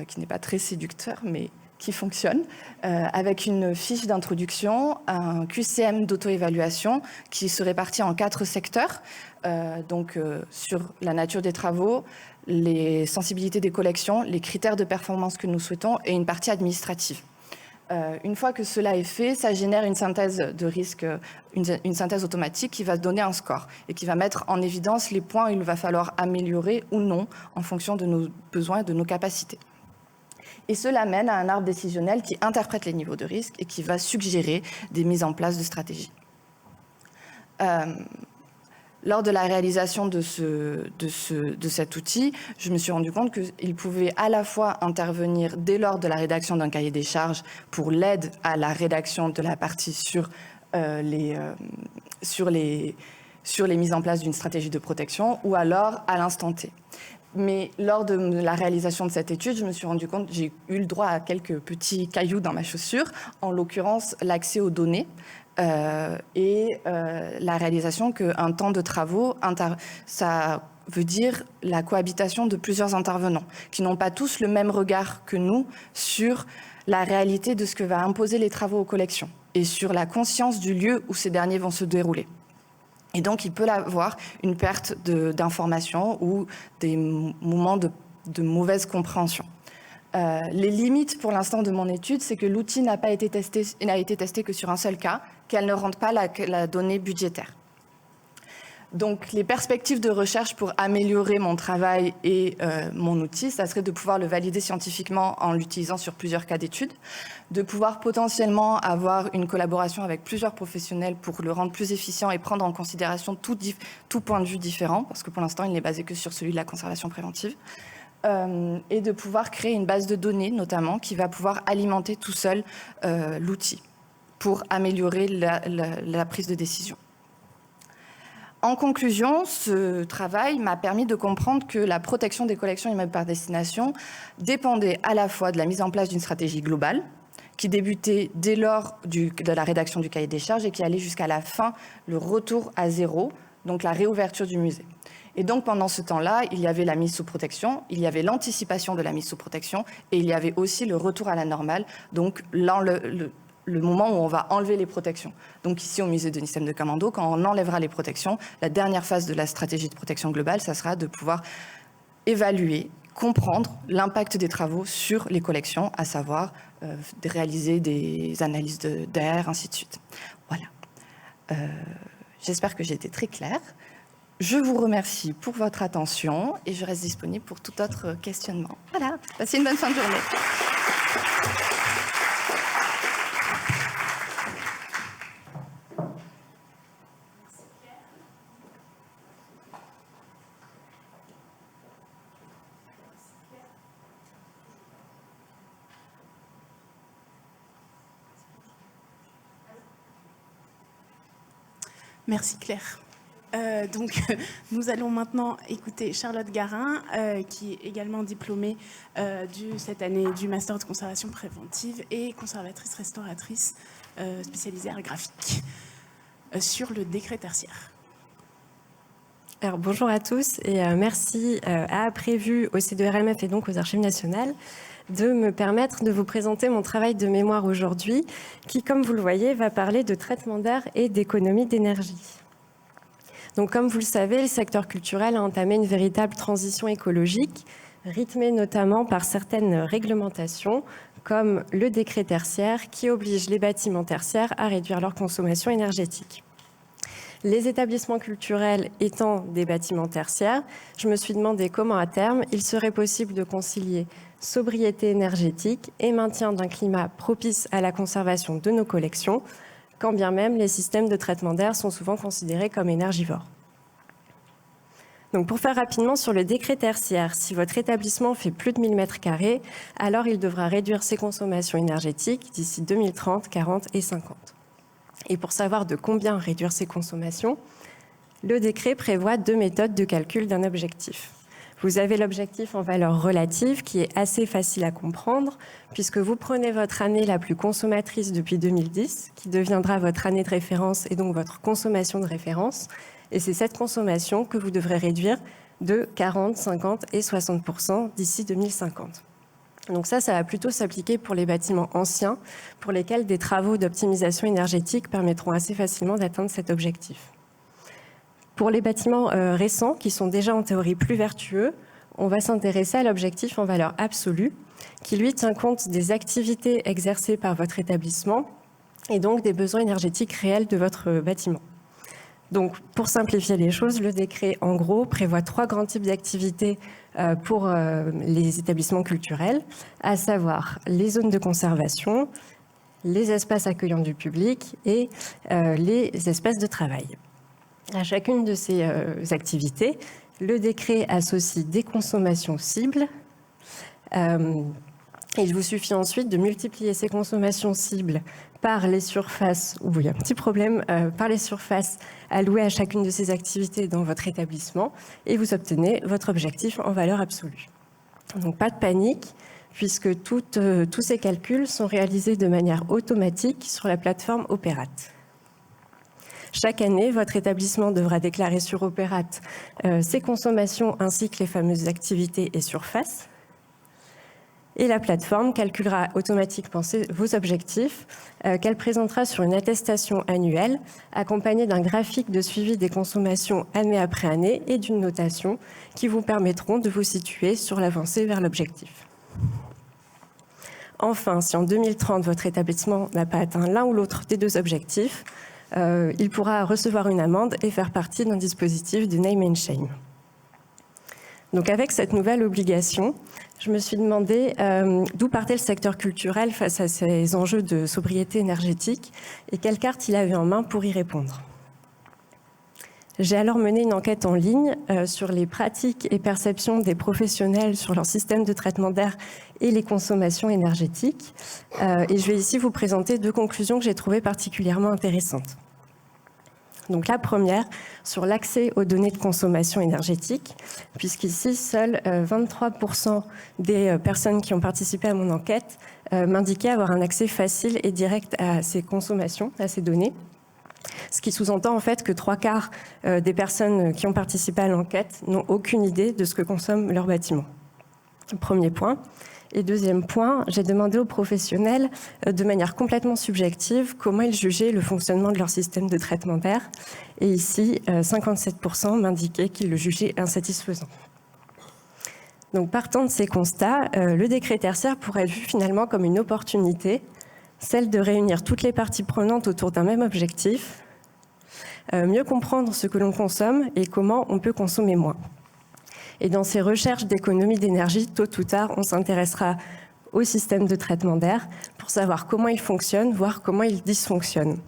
S4: qui n'est pas très séducteur, mais qui fonctionne, avec une fiche d'introduction, un QCM d'auto-évaluation qui se répartit en 4 secteurs, sur la nature des travaux, les sensibilités des collections, les critères de performance que nous souhaitons et une partie administrative. Une fois que cela est fait, ça génère une synthèse de risque, une synthèse automatique qui va donner un score et qui va mettre en évidence les points où il va falloir améliorer ou non en fonction de nos besoins et de nos capacités. Et cela mène à un arbre décisionnel qui interprète les niveaux de risque et qui va suggérer des mises en place de stratégies. Lors de la réalisation de cet outil, je me suis rendu compte qu'il pouvait à la fois intervenir dès lors de la rédaction d'un cahier des charges pour l'aide à la rédaction de la partie sur les mises en place d'une stratégie de protection ou alors à l'instant T. Mais lors de la réalisation de cette étude, je me suis rendu compte que j'ai eu le droit à quelques petits cailloux dans ma chaussure, en l'occurrence l'accès aux données. La réalisation qu'un temps de travaux, ça veut dire la cohabitation de plusieurs intervenants qui n'ont pas tous le même regard que nous sur la réalité de ce que va imposer les travaux aux collections et sur la conscience du lieu où ces derniers vont se dérouler. Et donc, il peut y avoir une perte d'informations ou des moments de mauvaise compréhension. Les limites pour l'instant de mon étude, c'est que l'outil n'a été testé que sur un seul cas, qu'elle ne rentre pas la donnée budgétaire. Donc les perspectives de recherche pour améliorer mon travail et mon outil, ça serait de pouvoir le valider scientifiquement en l'utilisant sur plusieurs cas d'études, de pouvoir potentiellement avoir une collaboration avec plusieurs professionnels pour le rendre plus efficient et prendre en considération tout point de vue différent, parce que pour l'instant il n'est basé que sur celui de la conservation préventive. Et de pouvoir créer une base de données, notamment, qui va pouvoir alimenter tout seul l'outil pour améliorer la prise de décision. En conclusion, ce travail m'a permis de comprendre que la protection des collections immeubles par destination dépendait à la fois de la mise en place d'une stratégie globale, qui débutait dès lors de la rédaction du cahier des charges et qui allait jusqu'à la fin, le retour à zéro, donc la réouverture du musée. Et donc, pendant ce temps-là, il y avait la mise sous protection, il y avait l'anticipation de la mise sous protection et il y avait aussi le retour à la normale, donc le moment où on va enlever les protections. Donc ici, au musée Denis Thème de Cammando, quand on enlèvera les protections, la dernière phase de la stratégie de protection globale, ça sera de pouvoir évaluer, comprendre l'impact des travaux sur les collections, à savoir de réaliser des analyses d'air, ainsi de suite. Voilà. J'espère que j'ai été très claire. Je vous remercie pour votre attention et je reste disponible pour tout autre questionnement. Voilà, passez une bonne fin de journée.
S2: Merci Claire. Nous allons maintenant écouter Charlotte Garin, qui est également diplômée cette année du Master de conservation préventive et conservatrice restauratrice spécialisée art graphique, sur le décret tertiaire.
S5: Alors, bonjour à tous et merci à Prévu, au C2RMF et donc aux Archives nationales de me permettre de vous présenter mon travail de mémoire aujourd'hui qui, comme vous le voyez, va parler de traitement d'air et d'économie d'énergie. Donc, comme vous le savez, le secteur culturel a entamé une véritable transition écologique, rythmée notamment par certaines réglementations, comme le décret tertiaire qui oblige les bâtiments tertiaires à réduire leur consommation énergétique. Les établissements culturels étant des bâtiments tertiaires, je me suis demandé comment, à terme, il serait possible de concilier sobriété énergétique et maintien d'un climat propice à la conservation de nos collections, quand bien même les systèmes de traitement d'air sont souvent considérés comme énergivores. Donc pour faire rapidement sur le décret tertiaire, si votre établissement fait plus de 1000 m², alors il devra réduire ses consommations énergétiques d'ici 2030, 40 et 50. Et pour savoir de combien réduire ses consommations, le décret prévoit 2 méthodes de calcul d'un objectif. Vous avez l'objectif en valeur relative qui est assez facile à comprendre puisque vous prenez votre année la plus consommatrice depuis 2010 qui deviendra votre année de référence et donc votre consommation de référence. Et c'est cette consommation que vous devrez réduire de 40, 50 et 60% d'ici 2050. Donc ça va plutôt s'appliquer pour les bâtiments anciens, pour lesquels des travaux d'optimisation énergétique permettront assez facilement d'atteindre cet objectif. Pour les bâtiments récents, qui sont déjà en théorie plus vertueux, on va s'intéresser à l'objectif en valeur absolue, qui lui tient compte des activités exercées par votre établissement et donc des besoins énergétiques réels de votre bâtiment. Donc, pour simplifier les choses, le décret, en gros, prévoit 3 grands types d'activités pour les établissements culturels, à savoir les zones de conservation, les espaces accueillants du public et les espaces de travail. À chacune de ces activités, le décret associe des consommations cibles. Il vous suffit ensuite de multiplier ces consommations cibles par les surfaces, où il y a un petit problème, par les surfaces allouées à chacune de ces activités dans votre établissement, et vous obtenez votre objectif en valeur absolue. Donc pas de panique, puisque tous ces calculs sont réalisés de manière automatique sur la plateforme Opérate. Chaque année, votre établissement devra déclarer sur Opérate ses consommations ainsi que les fameuses activités et surfaces. Et la plateforme calculera automatiquement vos objectifs qu'elle présentera sur une attestation annuelle accompagnée d'un graphique de suivi des consommations année après année et d'une notation qui vous permettront de vous situer sur l'avancée vers l'objectif. Enfin, si en 2030, votre établissement n'a pas atteint l'un ou l'autre des 2 objectifs, il pourra recevoir une amende et faire partie d'un dispositif de name and shame. Donc avec cette nouvelle obligation, je me suis demandé d'où partait le secteur culturel face à ces enjeux de sobriété énergétique et quelle carte il avait en main pour y répondre. J'ai alors mené une enquête en ligne sur les pratiques et perceptions des professionnels sur leur système de traitement d'air et les consommations énergétiques. Et je vais ici vous présenter 2 conclusions que j'ai trouvées particulièrement intéressantes. Donc la première, sur l'accès aux données de consommation énergétique, puisqu'ici, seuls 23% des personnes qui ont participé à mon enquête m'indiquaient avoir un accès facile et direct à ces consommations, à ces données. Ce qui sous-entend en fait que 3/4 des personnes qui ont participé à l'enquête n'ont aucune idée de ce que consomme leur bâtiment. Premier point. Et deuxième point, j'ai demandé aux professionnels, de manière complètement subjective, comment ils jugeaient le fonctionnement de leur système de traitement d'air. Et ici, 57% m'indiquaient qu'ils le jugeaient insatisfaisant. Donc, partant de ces constats, le décret tertiaire pourrait être vu finalement comme une opportunité, celle de réunir toutes les parties prenantes autour d'un même objectif, mieux comprendre ce que l'on consomme et comment on peut consommer moins. Et dans ces recherches d'économie d'énergie, tôt ou tard, on s'intéressera au système de traitement d'air pour savoir comment il fonctionne, voire comment il dysfonctionne.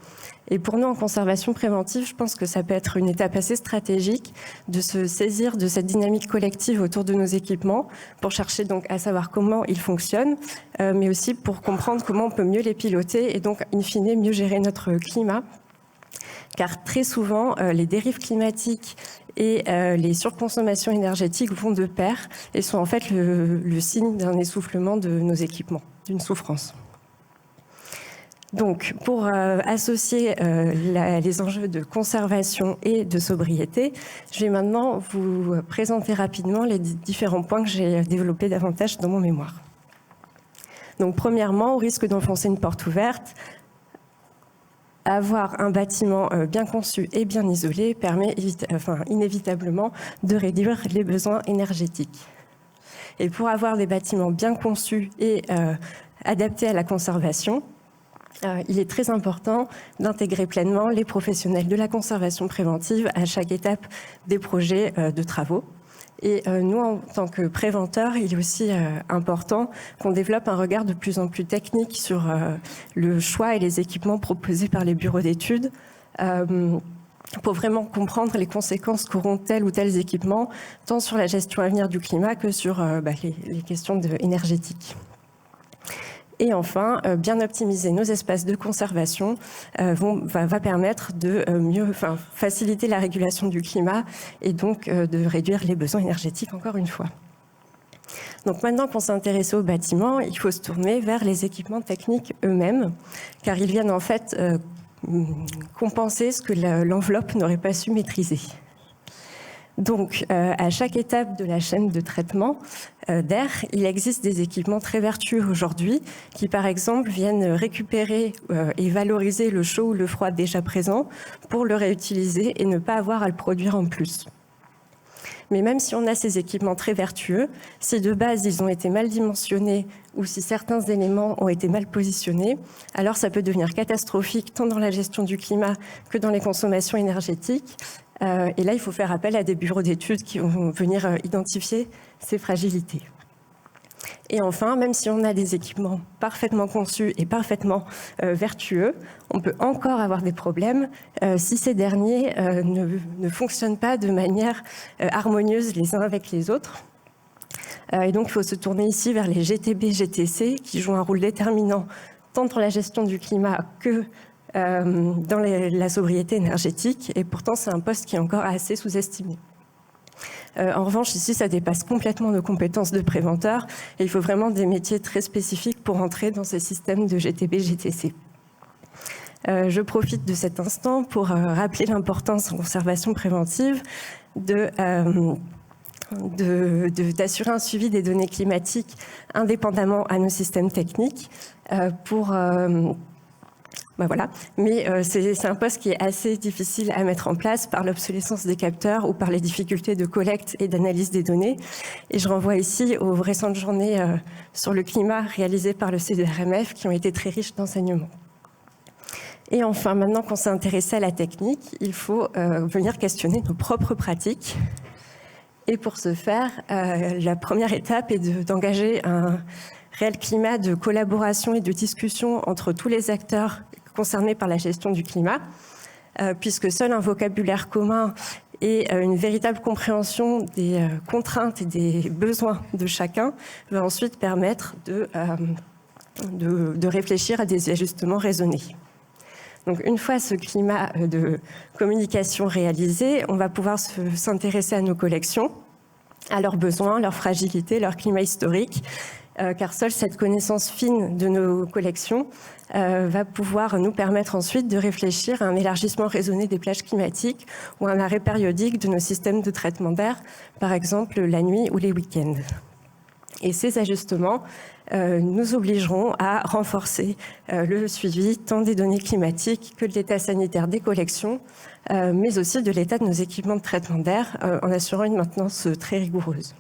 S5: Et pour nous, en conservation préventive, je pense que ça peut être une étape assez stratégique de se saisir de cette dynamique collective autour de nos équipements pour chercher donc à savoir comment ils fonctionnent, mais aussi pour comprendre comment on peut mieux les piloter et donc, in fine, mieux gérer notre climat. Car très souvent, les dérives climatiques et les surconsommations énergétiques vont de pair et sont en fait le signe d'un essoufflement de nos équipements, d'une souffrance. Donc, pour associer les enjeux de conservation et de sobriété, je vais maintenant vous présenter rapidement les différents points que j'ai développés davantage dans mon mémoire. Donc, premièrement, au risque d'enfoncer une porte ouverte, avoir un bâtiment bien conçu et bien isolé permet inévitablement de réduire les besoins énergétiques. Et pour avoir des bâtiments bien conçus et adaptés à la conservation, il est très important d'intégrer pleinement les professionnels de la conservation préventive à chaque étape des projets de travaux. Et nous, en tant que préventeurs, il est aussi important qu'on développe un regard de plus en plus technique sur le choix et les équipements proposés par les bureaux d'études pour vraiment comprendre les conséquences qu'auront tels ou tels équipements, tant sur la gestion à venir du climat que sur les questions énergétiques. Et enfin, bien optimiser nos espaces de conservation va permettre de mieux faciliter la régulation du climat et donc de réduire les besoins énergétiques encore une fois. Donc maintenant qu'on s'est intéressé aux bâtiments, il faut se tourner vers les équipements techniques eux-mêmes, car ils viennent en fait compenser ce que l'enveloppe n'aurait pas su maîtriser. Donc, à chaque étape de la chaîne de traitement d'air, il existe des équipements très vertueux aujourd'hui qui, par exemple, viennent récupérer et valoriser le chaud ou le froid déjà présent pour le réutiliser et ne pas avoir à le produire en plus. Mais même si on a ces équipements très vertueux, si de base ils ont été mal dimensionnés ou si certains éléments ont été mal positionnés, alors ça peut devenir catastrophique tant dans la gestion du climat que dans les consommations énergétiques. Et là, il faut faire appel à des bureaux d'études qui vont venir identifier ces fragilités. Et enfin, même si on a des équipements parfaitement conçus et parfaitement vertueux, on peut encore avoir des problèmes si ces derniers ne fonctionnent pas de manière harmonieuse les uns avec les autres. Et donc, il faut se tourner ici vers les GTB, GTC, qui jouent un rôle déterminant tant pour la gestion du climat que dans la sobriété énergétique. Et pourtant, c'est un poste qui est encore assez sous-estimé. En revanche, ici, ça dépasse complètement nos compétences de préventeur et il faut vraiment des métiers très spécifiques pour entrer dans ces systèmes de GTB, GTC. Je profite de cet instant pour rappeler l'importance en conservation préventive d'assurer un suivi des données climatiques indépendamment à nos systèmes techniques voilà. Mais c'est un poste qui est assez difficile à mettre en place par l'obsolescence des capteurs ou par les difficultés de collecte et d'analyse des données. Et je renvoie ici aux récentes journées sur le climat réalisées par le CERMF qui ont été très riches d'enseignements. Et enfin, maintenant qu'on s'est intéressé à la technique, il faut venir questionner nos propres pratiques. Et pour ce faire, la première étape est d'engager un réel climat de collaboration et de discussion entre tous les acteurs concernés par la gestion du climat, puisque seul un vocabulaire commun et une véritable compréhension des contraintes et des besoins de chacun va ensuite permettre de réfléchir à des ajustements raisonnés. Donc, une fois ce climat de communication réalisé, on va pouvoir s'intéresser à nos collections, à leurs besoins, leurs fragilités, leur climat historique, car seule cette connaissance fine de nos collections va pouvoir nous permettre ensuite de réfléchir à un élargissement raisonné des plages climatiques ou à un arrêt périodique de nos systèmes de traitement d'air, par exemple la nuit ou les week-ends. Et ces ajustements nous obligeront à renforcer le suivi tant des données climatiques que de l'état sanitaire des collections, mais aussi de l'état de nos équipements de traitement d'air en assurant une maintenance très rigoureuse.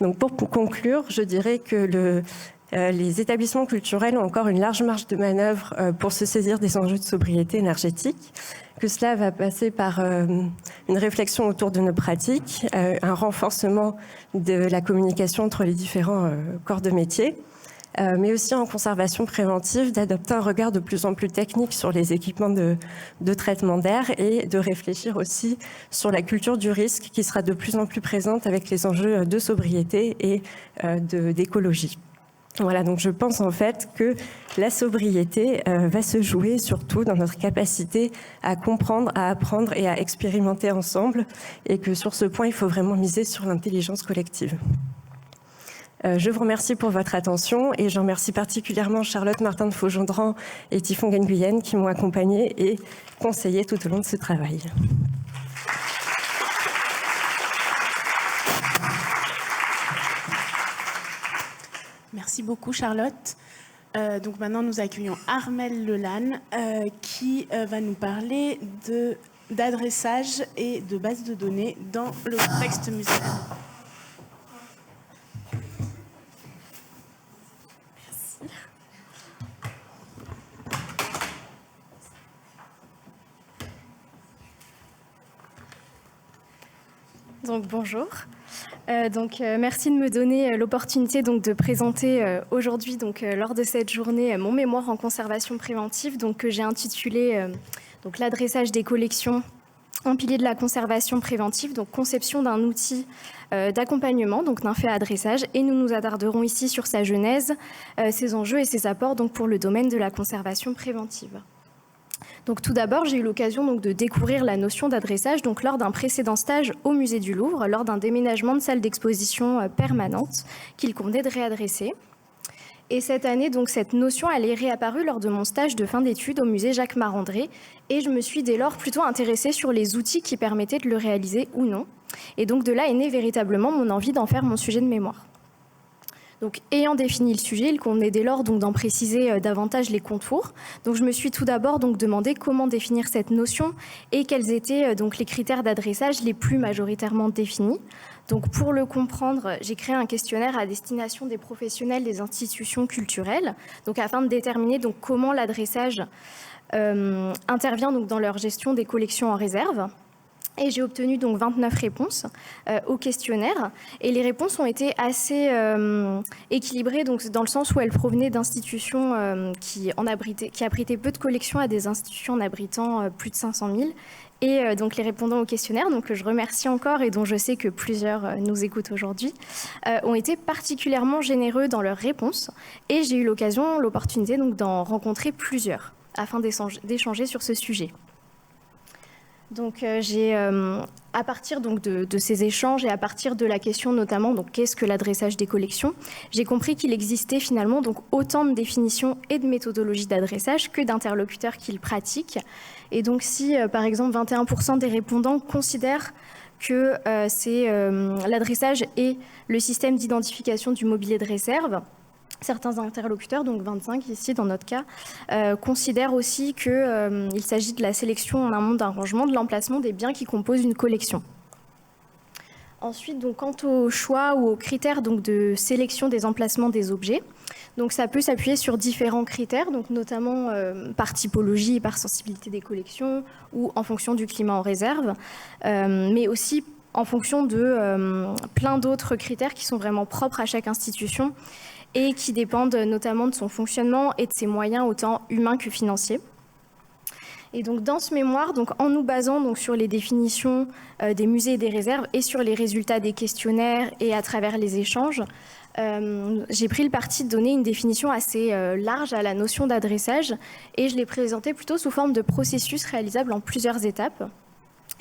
S5: Donc pour conclure, je dirais que les établissements culturels ont encore une large marge de manœuvre pour se saisir des enjeux de sobriété énergétique, que cela va passer par une réflexion autour de nos pratiques, un renforcement de la communication entre les différents corps de métier, mais aussi en conservation préventive, d'adopter un regard de plus en plus technique sur les équipements de traitement d'air et de réfléchir aussi sur la culture du risque qui sera de plus en plus présente avec les enjeux de sobriété et d'écologie. Voilà, donc je pense en fait que la sobriété va se jouer surtout dans notre capacité à comprendre, à apprendre et à expérimenter ensemble, et que sur ce point, il faut vraiment miser sur l'intelligence collective. Je vous remercie pour votre attention et je remercie particulièrement Charlotte Martin de Faugendran et Typhon Nguyen qui m'ont accompagnée et conseillée tout au long de ce travail.
S2: Merci beaucoup Charlotte. Donc maintenant nous accueillons Armelle Lelanne qui va nous parler d'adressage et de base de données dans le contexte muséal.
S6: Donc bonjour. Merci de me donner l'opportunité de présenter aujourd'hui lors de cette journée mon mémoire en conservation préventive que j'ai intitulé l'adressage des collections en pilier de la conservation préventive, conception d'un outil d'accompagnement, d'un fait à adressage, et nous nous attarderons ici sur sa genèse, ses enjeux et ses apports pour le domaine de la conservation préventive. Donc, tout d'abord, j'ai eu l'occasion de découvrir la notion d'adressage lors d'un précédent stage au musée du Louvre, lors d'un déménagement de salle d'exposition permanente qu'il convenait de réadresser. Et cette année, donc, cette notion, elle est réapparue lors de mon stage de fin d'études au musée Jacques Marandré. Et je me suis dès lors plutôt intéressée sur les outils qui permettaient de le réaliser ou non. Et donc de là est née véritablement mon envie d'en faire mon sujet de mémoire. Donc, ayant défini le sujet, il convenait dès lors donc d'en préciser davantage les contours. Donc, je me suis tout d'abord donc demandé comment définir cette notion et quels étaient donc les critères d'adressage les plus majoritairement définis. Donc, pour le comprendre, j'ai créé un questionnaire à destination des professionnels des institutions culturelles, donc afin de déterminer donc comment l'adressage intervient donc dans leur gestion des collections en réserve. Et j'ai obtenu donc 29 réponses au questionnaire. Et les réponses ont été assez équilibrées, donc dans le sens où elles provenaient d'institutions qui abritaient peu de collections à des institutions en abritant plus de 500 000. Et donc les répondants au questionnaire, donc que je remercie encore et dont je sais que plusieurs nous écoutent aujourd'hui, ont été particulièrement généreux dans leurs réponses. Et j'ai eu l'opportunité donc d'en rencontrer plusieurs afin d'échanger sur ce sujet. Donc j'ai, à partir donc de ces échanges et à partir de la question notamment donc qu'est-ce que l'adressage des collections, j'ai compris qu'il existait finalement donc autant de définitions et de méthodologies d'adressage que d'interlocuteurs qui le pratiquent. Et donc si par exemple 21% des répondants considèrent que l'adressage est le système d'identification du mobilier de réserve, certains interlocuteurs, donc 25 ici dans notre cas, considèrent aussi qu'il s'agit de la sélection en amont d'un rangement, de l'emplacement des biens qui composent une collection. Ensuite, donc, quant au choix ou aux critères donc, de sélection des emplacements des objets, donc, ça peut s'appuyer sur différents critères, donc, notamment par typologie et par sensibilité des collections ou en fonction du climat en réserve, mais aussi en fonction de plein d'autres critères qui sont vraiment propres à chaque institution et qui dépendent notamment de son fonctionnement et de ses moyens autant humains que financiers. Et donc dans ce mémoire, donc en nous basant donc sur les définitions des musées et des réserves et sur les résultats des questionnaires et à travers les échanges, j'ai pris le parti de donner une définition assez large à la notion d'adressage et je l'ai présentée plutôt sous forme de processus réalisable en plusieurs étapes.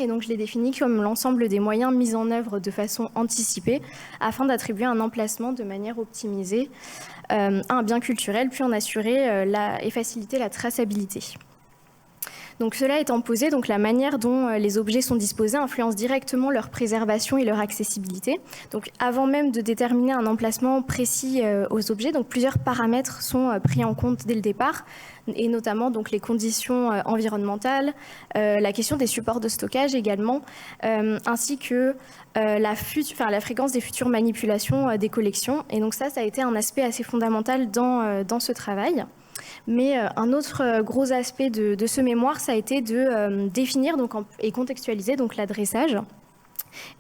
S6: Et donc, je l'ai défini comme l'ensemble des moyens mis en œuvre de façon anticipée afin d'attribuer un emplacement de manière optimisée à un bien culturel, puis en assurer et faciliter la traçabilité. Donc, cela étant posé, donc, la manière dont les objets sont disposés influence directement leur préservation et leur accessibilité. Donc, avant même de déterminer un emplacement précis aux objets, donc, plusieurs paramètres sont pris en compte dès le départ, et notamment donc, les conditions environnementales, la question des supports de stockage également, ainsi que la fréquence des futures manipulations des collections. Et donc ça a été un aspect assez fondamental dans ce travail. Mais un autre gros aspect de ce mémoire, ça a été de définir donc, et contextualiser donc, l'adressage.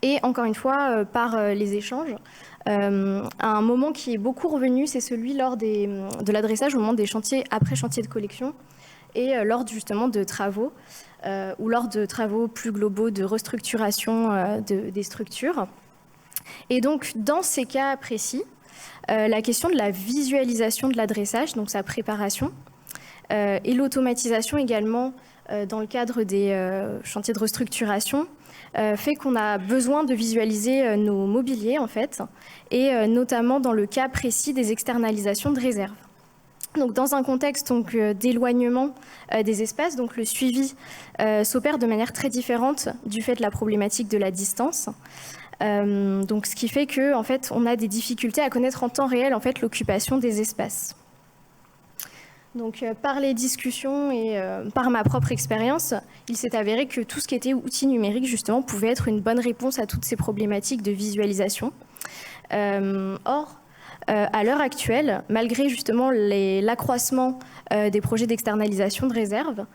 S6: Et encore une fois, par les échanges, un moment qui est beaucoup revenu, c'est celui de l'adressage au moment des chantiers, après chantier de collection, et lors justement de travaux, ou lors de travaux plus globaux de restructuration des structures. Et donc, dans ces cas précis, la question de la visualisation de l'adressage, donc sa préparation, et l'automatisation également dans le cadre des chantiers de restructuration, fait qu'on a besoin de visualiser nos mobiliers, en fait, et notamment dans le cas précis des externalisations de réserve. Donc, dans un contexte d'éloignement des espaces, donc le suivi s'opère de manière très différente du fait de la problématique de la distance. Donc, ce qui fait que, en fait, on a des difficultés à connaître en temps réel en fait, l'occupation des espaces. Donc, par les discussions et par ma propre expérience, il s'est avéré que tout ce qui était outils numériques, justement, pouvait être une bonne réponse à toutes ces problématiques de visualisation. Or, à l'heure actuelle, malgré justement l'accroissement des projets d'externalisation de réserve,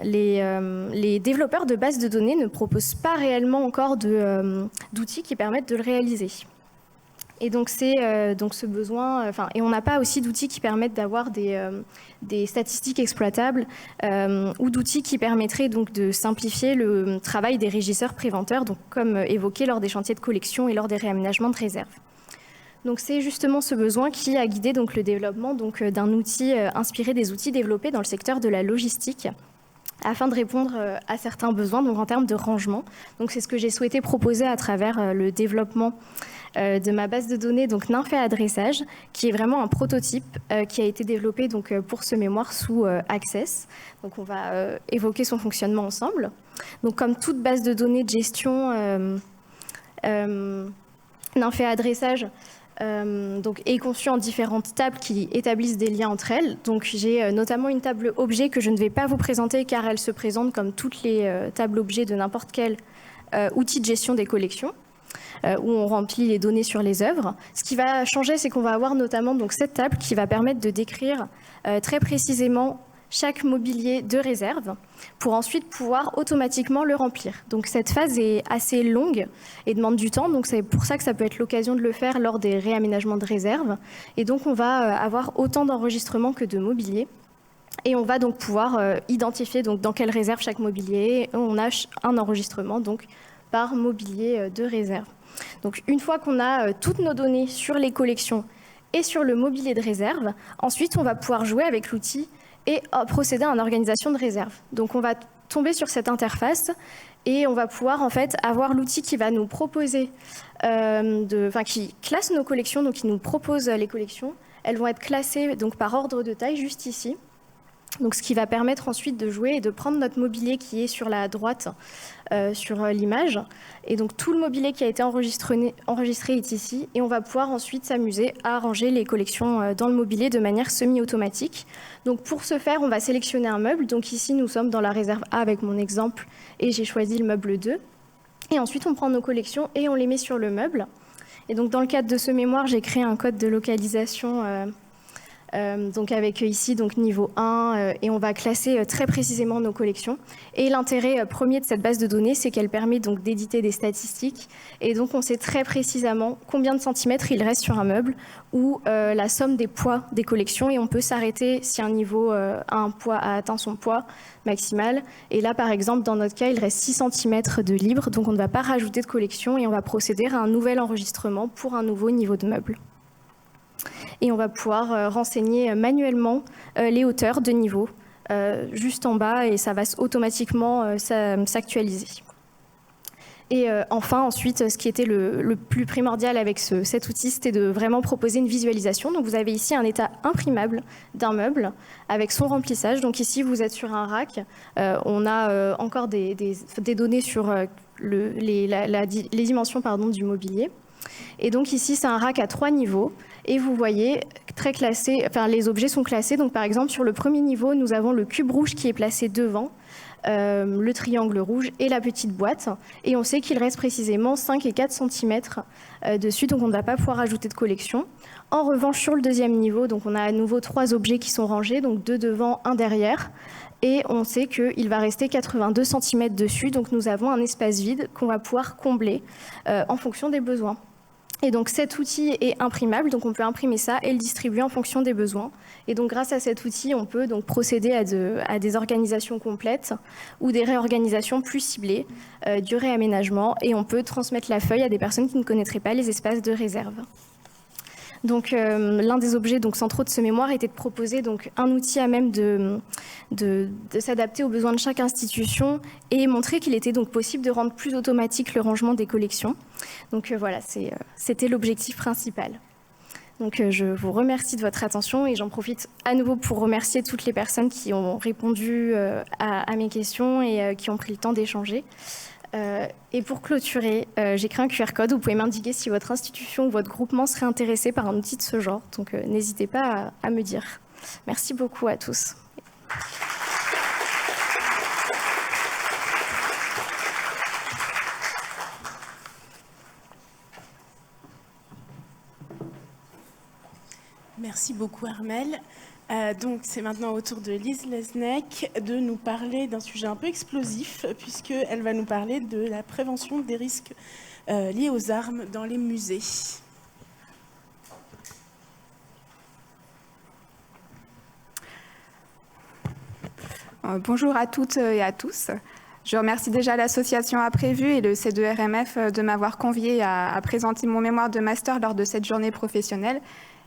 S6: les développeurs de bases de données ne proposent pas réellement encore d'outils qui permettent de le réaliser. Et donc c'est donc ce besoin, et on n'a pas aussi d'outils qui permettent d'avoir des statistiques exploitables ou d'outils qui permettraient donc de simplifier le travail des régisseurs préventeurs, donc comme évoqué lors des chantiers de collection et lors des réaménagements de réserve. Donc c'est justement ce besoin qui a guidé donc le développement donc d'un outil inspiré des outils développés dans le secteur de la logistique afin de répondre à certains besoins, donc en termes de rangement. Donc c'est ce que j'ai souhaité proposer à travers le développement de ma base de données, donc Nymphéa-Dressage, qui est vraiment un prototype qui a été développé donc, pour ce mémoire sous Access. Donc on va évoquer son fonctionnement ensemble. Donc comme toute base de données de gestion, Nymphéa-Dressage donc, est conçue en différentes tables qui établissent des liens entre elles. Donc j'ai notamment une table objet que je ne vais pas vous présenter car elle se présente comme toutes les tables objets de n'importe quel outil de gestion des collections, où on remplit les données sur les œuvres. Ce qui va changer, c'est qu'on va avoir notamment donc, cette table qui va permettre de décrire très précisément chaque mobilier de réserve pour ensuite pouvoir automatiquement le remplir. Donc cette phase est assez longue et demande du temps, donc c'est pour ça que ça peut être l'occasion de le faire lors des réaménagements de réserve. Et donc on va avoir autant d'enregistrements que de mobilier. Et on va donc pouvoir identifier donc, dans quelle réserve chaque mobilier. On a un enregistrement donc, par mobilier de réserve. Donc une fois qu'on a toutes nos données sur les collections et sur le mobilier de réserve, ensuite on va pouvoir jouer avec l'outil et procéder à une organisation de réserve. Donc on va tomber sur cette interface et on va pouvoir en fait avoir l'outil qui va nous proposer, qui classe nos collections, donc qui nous propose les collections. Elles vont être classées donc, par ordre de taille juste ici. Donc, ce qui va permettre ensuite de jouer et de prendre notre mobilier qui est sur la droite sur l'image. Et donc tout le mobilier qui a été enregistré est ici. Et on va pouvoir ensuite s'amuser à ranger les collections dans le mobilier de manière semi-automatique. Donc pour ce faire, on va sélectionner un meuble. Donc ici, nous sommes dans la réserve A avec mon exemple et j'ai choisi le meuble 2. Et ensuite, on prend nos collections et on les met sur le meuble. Et donc dans le cadre de ce mémoire, j'ai créé un code de localisation donc avec ici donc niveau 1 et on va classer très précisément nos collections. Et l'intérêt premier de cette base de données, c'est qu'elle permet donc d'éditer des statistiques et donc on sait très précisément combien de centimètres il reste sur un meuble ou la somme des poids des collections et on peut s'arrêter si un niveau un poids a atteint son poids maximal. Et là par exemple dans notre cas il reste 6 cm de libre, donc on ne va pas rajouter de collection et on va procéder à un nouvel enregistrement pour un nouveau niveau de meuble. Et on va pouvoir renseigner manuellement les hauteurs de niveau juste en bas et ça va automatiquement s'actualiser. Et enfin, ensuite, ce qui était le plus primordial avec cet outil, c'était de vraiment proposer une visualisation. Donc vous avez ici un état imprimable d'un meuble avec son remplissage. Donc ici, vous êtes sur un rack. On a encore des données sur les dimensions du mobilier. Et donc ici, c'est un rack à 3 niveaux. Et vous voyez, très classé, les objets sont classés. Donc par exemple, sur le premier niveau, nous avons le cube rouge qui est placé devant, le triangle rouge et la petite boîte. Et on sait qu'il reste précisément 5 et 4 cm dessus, donc on ne va pas pouvoir ajouter de collection. En revanche, sur le deuxième niveau, donc on a à nouveau 3 objets qui sont rangés, donc 2 devant, 1 derrière. Et on sait qu'il va rester 82 cm dessus, donc nous avons un espace vide qu'on va pouvoir combler en fonction des besoins. Et donc cet outil est imprimable, donc on peut imprimer ça et le distribuer en fonction des besoins. Et donc grâce à cet outil, on peut donc procéder à des organisations complètes ou des réorganisations plus ciblées du réaménagement et on peut transmettre la feuille à des personnes qui ne connaîtraient pas les espaces de réserve. Donc l'un des objets centraux de ce mémoire était de proposer donc, un outil à même de s'adapter aux besoins de chaque institution et montrer qu'il était donc possible de rendre plus automatique le rangement des collections. Donc voilà, c'était l'objectif principal. Donc je vous remercie de votre attention et j'en profite à nouveau pour remercier toutes les personnes qui ont répondu à mes questions et qui ont pris le temps d'échanger. Et pour clôturer, j'ai créé un QR code. Vous pouvez m'indiquer si votre institution ou votre groupement serait intéressé par un outil de ce genre. Donc n'hésitez pas à me dire. Merci beaucoup à tous.
S2: Merci beaucoup Armelle. Donc c'est maintenant au tour de Lise Lesnec de nous parler d'un sujet un peu explosif puisqu'elle va nous parler de la prévention des risques liés aux armes dans les musées.
S7: Bonjour à toutes et à tous. Je remercie déjà l'association Aprévu et le C2RMF de m'avoir conviée à présenter mon mémoire de master lors de cette journée professionnelle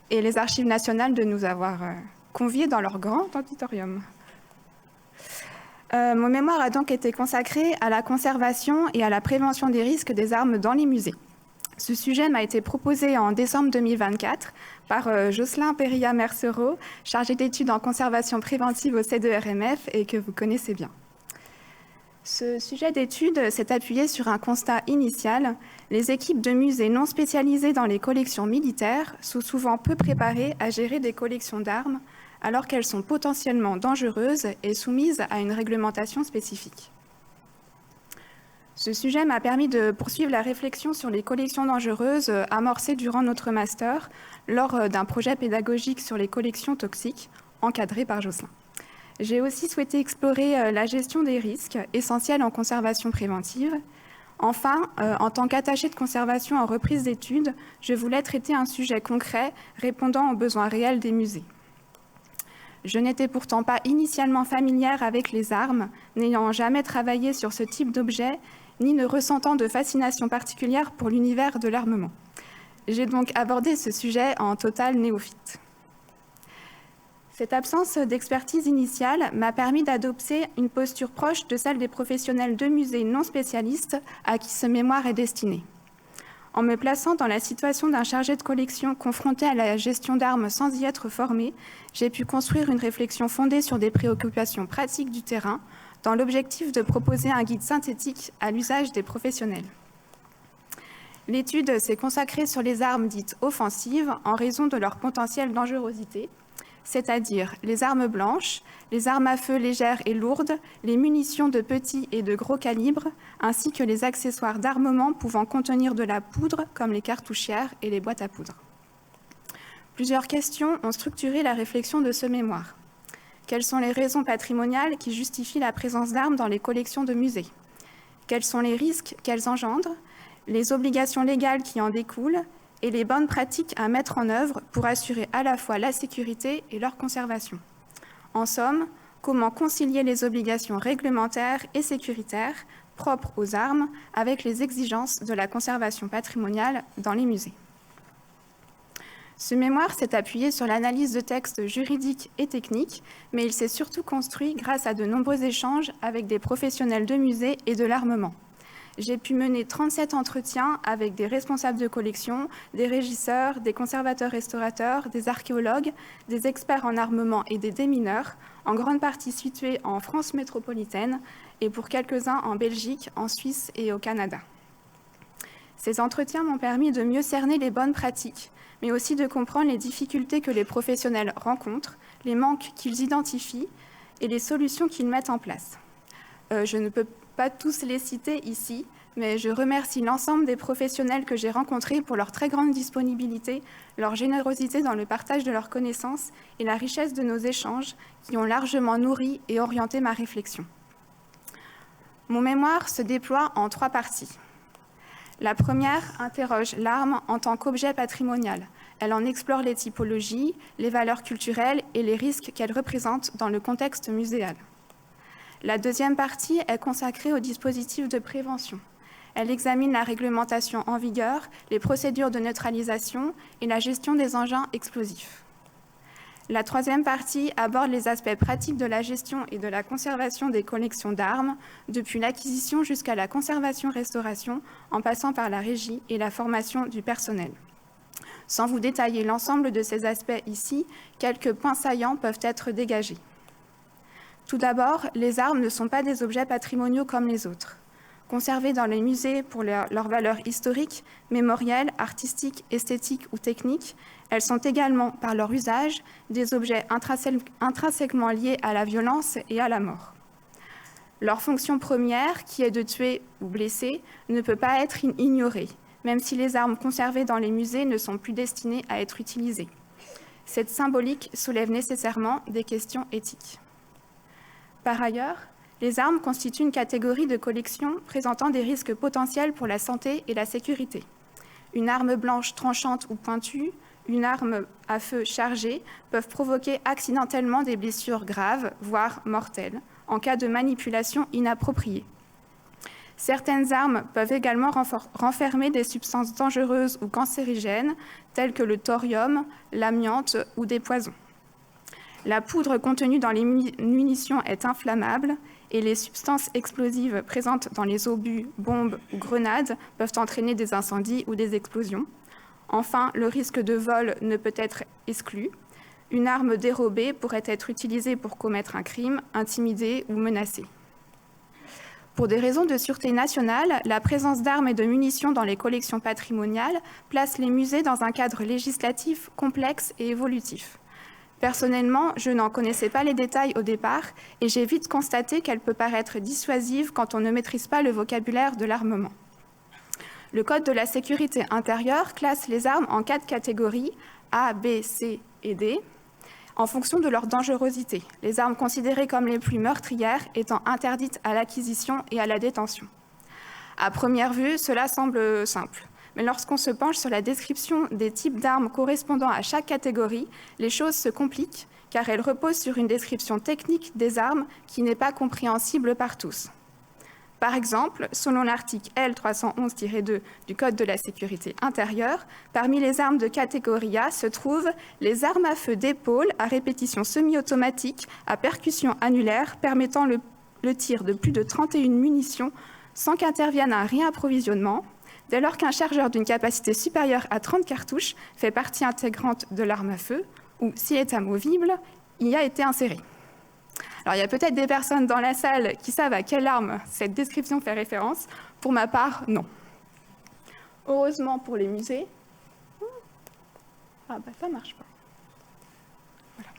S7: et les Archives nationales de nous avoir conviés dans leur grand auditorium. Mon mémoire a donc été consacré à la conservation et à la prévention des risques des armes dans les musées. Ce sujet m'a été proposé en décembre 2024 par Jocelyn Perilla-Mercereau, chargé d'études en conservation préventive au C2RMF et que vous connaissez bien. Ce sujet d'étude s'est appuyé sur un constat initial. Les équipes de musées non spécialisées dans les collections militaires sont souvent peu préparées à gérer des collections d'armes, alors qu'elles sont potentiellement dangereuses et soumises à une réglementation spécifique. Ce sujet m'a permis de poursuivre la réflexion sur les collections dangereuses amorcée durant notre master lors d'un projet pédagogique sur les collections toxiques, encadré par Jocelyn. J'ai aussi souhaité explorer la gestion des risques, essentiels en conservation préventive. Enfin, en tant qu'attachée de conservation en reprise d'études, je voulais traiter un sujet concret répondant aux besoins réels des musées. Je n'étais pourtant pas initialement familière avec les armes, n'ayant jamais travaillé sur ce type d'objet, ni ne ressentant de fascination particulière pour l'univers de l'armement. J'ai donc abordé ce sujet en total néophyte. Cette absence d'expertise initiale m'a permis d'adopter une posture proche de celle des professionnels de musées non spécialistes à qui ce mémoire est destiné. En me plaçant dans la situation d'un chargé de collection confronté à la gestion d'armes sans y être formé, j'ai pu construire une réflexion fondée sur des préoccupations pratiques du terrain, dans l'objectif de proposer un guide synthétique à l'usage des professionnels. L'étude s'est consacrée sur les armes dites offensives en raison de leur potentielle dangerosité, c'est-à-dire les armes blanches, les armes à feu légères et lourdes, les munitions de petit et de gros calibre, ainsi que les accessoires d'armement pouvant contenir de la poudre, comme les cartouchières et les boîtes à poudre. Plusieurs questions ont structuré la réflexion de ce mémoire. Quelles sont les raisons patrimoniales qui justifient la présence d'armes dans les collections de musées? Quels sont les risques qu'elles engendrent, les obligations légales qui en découlent et les bonnes pratiques à mettre en œuvre pour assurer à la fois la sécurité et leur conservation? En somme, comment concilier les obligations réglementaires et sécuritaires propres aux armes avec les exigences de la conservation patrimoniale dans les musées? Ce mémoire s'est appuyé sur l'analyse de textes juridiques et techniques, mais il s'est surtout construit grâce à de nombreux échanges avec des professionnels de musées et de l'armement. J'ai pu mener 37 entretiens avec des responsables de collection, des régisseurs, des conservateurs-restaurateurs, des archéologues, des experts en armement et des démineurs, en grande partie situés en France métropolitaine et pour quelques-uns en Belgique, en Suisse et au Canada. Ces entretiens m'ont permis de mieux cerner les bonnes pratiques, mais aussi de comprendre les difficultés que les professionnels rencontrent, les manques qu'ils identifient et les solutions qu'ils mettent en place. Je ne peux pas tous les citer ici, mais je remercie l'ensemble des professionnels que j'ai rencontrés pour leur très grande disponibilité, leur générosité dans le partage de leurs connaissances et la richesse de nos échanges qui ont largement nourri et orienté ma réflexion. Mon mémoire se déploie en 3 parties. La première interroge l'arme en tant qu'objet patrimonial. Elle en explore les typologies, les valeurs culturelles et les risques qu'elle représente dans le contexte muséal. La deuxième partie est consacrée aux dispositifs de prévention. Elle examine la réglementation en vigueur, les procédures de neutralisation et la gestion des engins explosifs. La troisième partie aborde les aspects pratiques de la gestion et de la conservation des collections d'armes, depuis l'acquisition jusqu'à la conservation-restauration, en passant par la régie et la formation du personnel. Sans vous détailler l'ensemble de ces aspects ici, quelques points saillants peuvent être dégagés. Tout d'abord, les armes ne sont pas des objets patrimoniaux comme les autres. Conservées dans les musées pour leur valeur historique, mémorielle, artistique, esthétique ou technique, elles sont également, par leur usage, des objets intrinsèquement liés à la violence et à la mort. Leur fonction première, qui est de tuer ou blesser, ne peut pas être ignorée, même si les armes conservées dans les musées ne sont plus destinées à être utilisées. Cette symbolique soulève nécessairement des questions éthiques. Par ailleurs, les armes constituent une catégorie de collection présentant des risques potentiels pour la santé et la sécurité. Une arme blanche tranchante ou pointue, une arme à feu chargée peuvent provoquer accidentellement des blessures graves, voire mortelles, en cas de manipulation inappropriée. Certaines armes peuvent également renfermer des substances dangereuses ou cancérigènes, telles que le thorium, l'amiante ou des poisons. La poudre contenue dans les munitions est inflammable et les substances explosives présentes dans les obus, bombes ou grenades peuvent entraîner des incendies ou des explosions. Enfin, le risque de vol ne peut être exclu. Une arme dérobée pourrait être utilisée pour commettre un crime, intimider ou menacer. Pour des raisons de sûreté nationale, la présence d'armes et de munitions dans les collections patrimoniales place les musées dans un cadre législatif complexe et évolutif. Personnellement, je n'en connaissais pas les détails au départ et j'ai vite constaté qu'elle peut paraître dissuasive quand on ne maîtrise pas le vocabulaire de l'armement. Le Code de la sécurité intérieure classe les armes en 4 catégories, A, B, C et D, en fonction de leur dangerosité, les armes considérées comme les plus meurtrières étant interdites à l'acquisition et à la détention. À première vue, cela semble simple. Mais lorsqu'on se penche sur la description des types d'armes correspondant à chaque catégorie, les choses se compliquent car elles reposent sur une description technique des armes qui n'est pas compréhensible par tous. Par exemple, selon l'article L311-2 du Code de la sécurité intérieure, parmi les armes de catégorie A se trouvent les armes à feu d'épaule à répétition semi-automatique à percussion annulaire permettant le tir de plus de 31 munitions sans qu'intervienne un réapprovisionnement, dès lors qu'un chargeur d'une capacité supérieure à 30 cartouches fait partie intégrante de l'arme à feu ou, s'il est amovible, y a été inséré. Alors, il y a peut-être des personnes dans la salle qui savent à quelle arme cette description fait référence. Pour ma part, non. Heureusement pour les musées... ça marche pas. Voilà.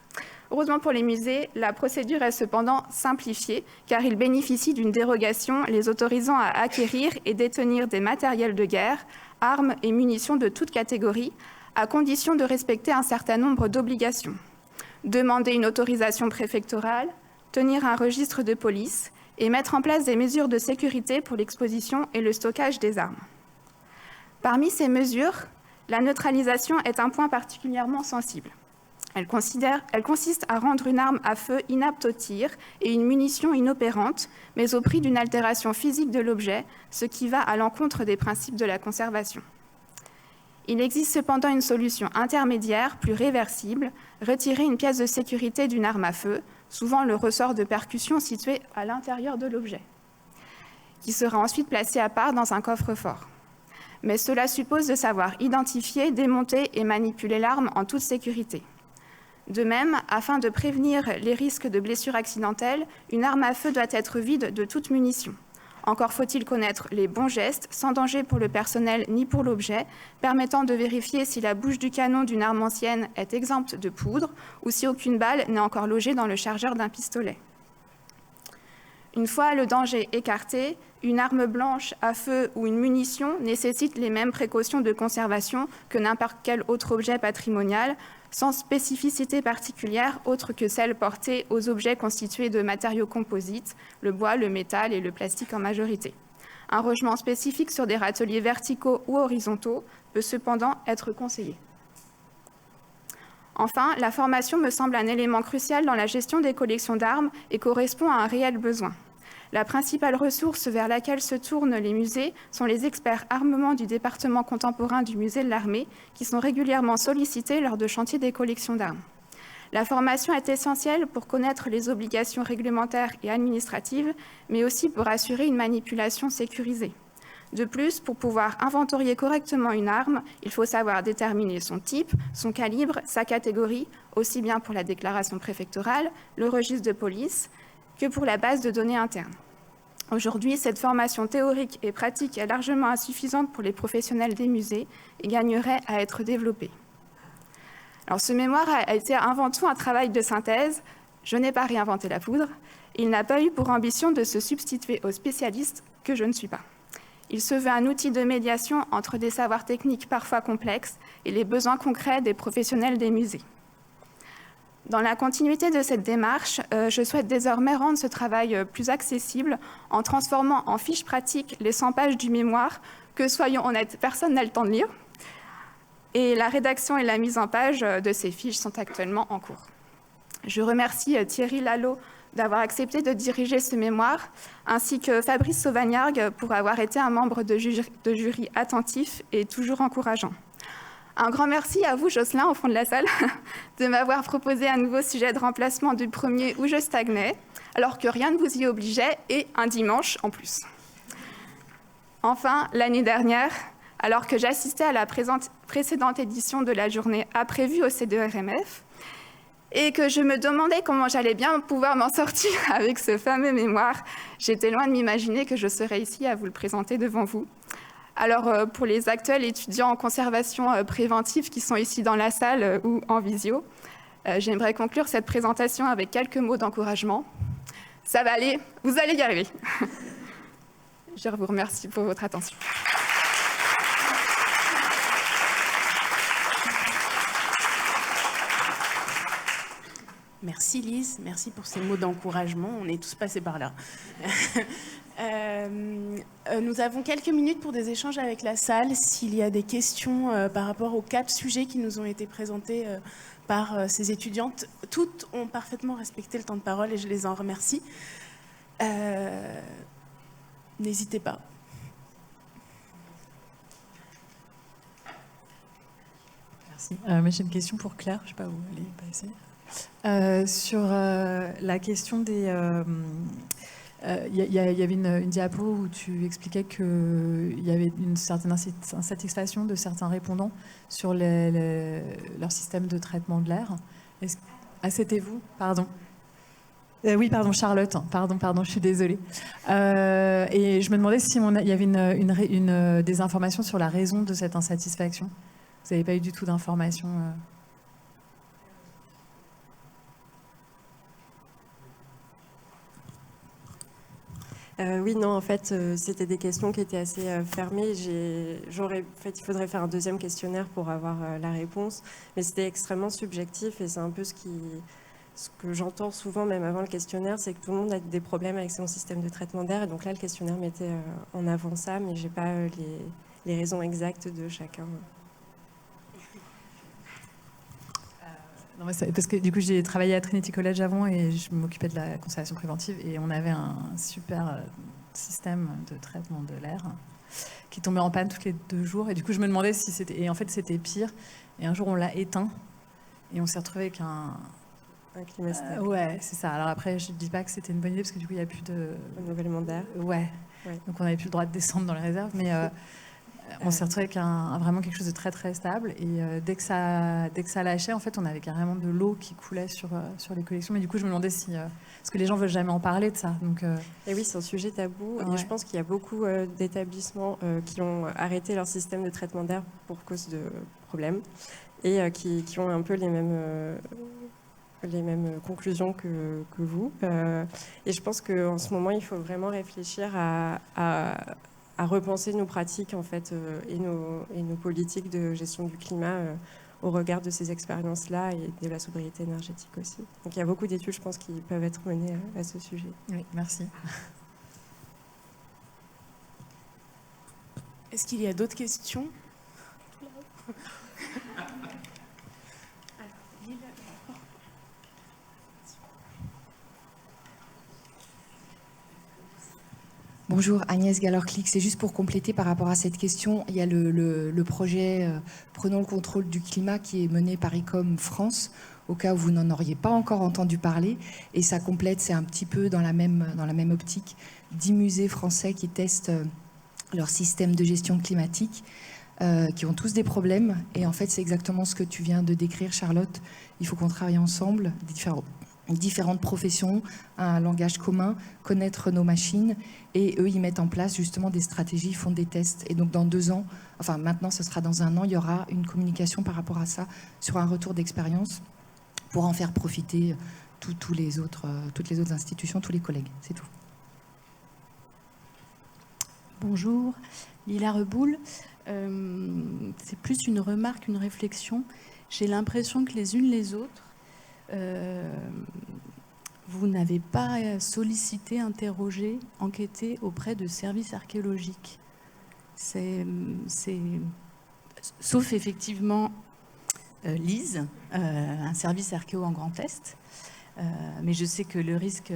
S7: Heureusement pour les musées, la procédure est cependant simplifiée, car ils bénéficient d'une dérogation les autorisant à acquérir et détenir des matériels de guerre, armes et munitions de toute catégorie, à condition de respecter un certain nombre d'obligations. Demander une autorisation préfectorale, tenir un registre de police et mettre en place des mesures de sécurité pour l'exposition et le stockage des armes. Parmi ces mesures, la neutralisation est un point particulièrement sensible. Elle consiste à rendre une arme à feu inapte au tir et une munition inopérante, mais au prix d'une altération physique de l'objet, ce qui va à l'encontre des principes de la conservation. Il existe cependant une solution intermédiaire, plus réversible, retirer une pièce de sécurité d'une arme à feu, souvent le ressort de percussion situé à l'intérieur de l'objet, qui sera ensuite placé à part dans un coffre-fort. Mais cela suppose de savoir identifier, démonter et manipuler l'arme en toute sécurité. De même, afin de prévenir les risques de blessures accidentelles, une arme à feu doit être vide de toute munition. Encore faut-il connaître les bons gestes, sans danger pour le personnel ni pour l'objet, permettant de vérifier si la bouche du canon d'une arme ancienne est exempte de poudre ou si aucune balle n'est encore logée dans le chargeur d'un pistolet. Une fois le danger écarté, une arme blanche à feu ou une munition nécessite les mêmes précautions de conservation que n'importe quel autre objet patrimonial, sans spécificité particulière autre que celle portée aux objets constitués de matériaux composites, le bois, le métal et le plastique en majorité. Un rangement spécifique sur des râteliers verticaux ou horizontaux peut cependant être conseillé. Enfin, la formation me semble un élément crucial dans la gestion des collections d'armes et correspond à un réel besoin. La principale ressource vers laquelle se tournent les musées sont les experts armement du département contemporain du musée de l'armée qui sont régulièrement sollicités lors de chantiers des collections d'armes. La formation est essentielle pour connaître les obligations réglementaires et administratives, mais aussi pour assurer une manipulation sécurisée. De plus, pour pouvoir inventorier correctement une arme, il faut savoir déterminer son type, son calibre, sa catégorie, aussi bien pour la déclaration préfectorale, le registre de police, que pour la base de données interne. Aujourd'hui, cette formation théorique et pratique est largement insuffisante pour les professionnels des musées et gagnerait à être développée. Alors, ce mémoire a été avant tout un travail de synthèse. Je n'ai pas réinventé la poudre. Il n'a pas eu pour ambition de se substituer aux spécialistes que je ne suis pas. Il se veut un outil de médiation entre des savoirs techniques parfois complexes et les besoins concrets des professionnels des musées. Dans la continuité de cette démarche, je souhaite désormais rendre ce travail plus accessible en transformant en fiches pratiques les 100 pages du mémoire que, soyons honnêtes, personne n'a le temps de lire. Et la rédaction et la mise en page de ces fiches sont actuellement en cours. Je remercie Thierry Lallot d'avoir accepté de diriger ce mémoire, ainsi que Fabrice Sauvagnargues pour avoir été un membre de jury attentif et toujours encourageant. Un grand merci à vous, Jocelyn, au fond de la salle, de m'avoir proposé un nouveau sujet de remplacement du premier où je stagnais, alors que rien ne vous y obligeait, et un dimanche en plus. Enfin, l'année dernière, alors que j'assistais à la précédente édition de la journée imprévue au CDERMF, et que je me demandais comment j'allais bien pouvoir m'en sortir avec ce fameux mémoire, j'étais loin de m'imaginer que je serais ici à vous le présenter devant vous. Alors, pour les actuels étudiants en conservation préventive qui sont ici dans la salle ou en visio, j'aimerais conclure cette présentation avec quelques mots d'encouragement. Ça va aller, vous allez y arriver. Je vous remercie pour votre attention.
S2: Merci Lise, merci pour ces mots d'encouragement. On est tous passés par là. Nous avons quelques minutes pour des échanges avec la salle. S'il y a des questions par rapport aux 4 sujets qui nous ont été présentés par ces étudiantes, toutes ont parfaitement respecté le temps de parole et je les en remercie. N'hésitez pas.
S3: Merci. Mais j'ai une question pour Claire, je ne sais pas où elle est passée. Sur la question des... Il y avait une diapo où tu expliquais qu'il y avait une certaine insatisfaction de certains répondants sur leur système de traitement de l'air. Ah, c'était vous? Pardon. Oui, pardon, Charlotte. Pardon, je suis désolée. Et je me demandais si il y avait des informations sur la raison de cette insatisfaction. Vous n'avez pas eu du tout d'informations
S5: Oui, non, en fait, c'était des questions qui étaient assez fermées. Il faudrait faire un deuxième questionnaire pour avoir la réponse, mais c'était extrêmement subjectif et c'est un peu ce que j'entends souvent, même avant le questionnaire, c'est que tout le monde a des problèmes avec son système de traitement d'air. Et donc là, le questionnaire mettait en avant ça, mais je n'ai pas les raisons exactes de chacun.
S3: Non, parce que du coup, j'ai travaillé à Trinity College avant et je m'occupais de la conservation préventive et on avait un super système de traitement de l'air qui tombait en panne tous les 2 jours. Et du coup, je me demandais si c'était... Et en fait, c'était pire. Et un jour, on l'a éteint et on s'est retrouvé avec un
S5: climat stable.
S3: Ouais, c'est ça. Alors après, je ne dis pas que c'était une bonne idée parce que du coup, il n'y a plus de...
S5: renouvellement d'air.
S3: Ouais. Donc, on n'avait plus le droit de descendre dans les réserves. Mais... on s'est retrouvé avec vraiment quelque chose de très très stable et dès que ça lâchait, en fait, on avait carrément de l'eau qui coulait sur les collections. Mais du coup, je me demandais si parce que les gens veulent jamais en parler de ça. Donc,
S5: et oui, c'est un sujet tabou.
S3: Ouais.
S5: Et je pense qu'il y a beaucoup d'établissements qui ont arrêté leur système de traitement d'air pour cause de problèmes et qui ont un peu les mêmes conclusions que vous. Et je pense qu'en ce moment, il faut vraiment réfléchir à repenser nos pratiques en fait, et nos politiques de gestion du climat au regard de ces expériences-là et de la sobriété énergétique aussi. Donc il y a beaucoup d'études, je pense, qui peuvent être menées à ce sujet.
S3: Oui, merci.
S2: Est-ce qu'il y a d'autres questions?
S8: Bonjour, Agnès Gallor-Clic. C'est juste pour compléter par rapport à cette question. Il y a le projet Prenons le contrôle du climat qui est mené par ICOM France, au cas où vous n'en auriez pas encore entendu parler. Et ça complète, c'est un petit peu dans la même optique, 10 musées français qui testent leur système de gestion climatique, qui ont tous des problèmes. Et en fait, c'est exactement ce que tu viens de décrire, Charlotte. Il faut qu'on travaille ensemble, différentes professions, un langage commun, connaître nos machines, et eux, ils mettent en place justement des stratégies, ils font des tests. Et donc dans 2 ans, enfin maintenant, ce sera dans 1 an, il y aura une communication par rapport à ça, sur un retour d'expérience, pour en faire profiter toutes les autres institutions, tous les collègues. C'est tout.
S9: Bonjour, Lila Reboul. C'est plus une remarque, une réflexion. J'ai l'impression que les unes les autres, vous n'avez pas sollicité, interrogé, enquêté auprès de services archéologiques. Sauf effectivement Lise, un service archéo en Grand Est. Mais je sais que le risque,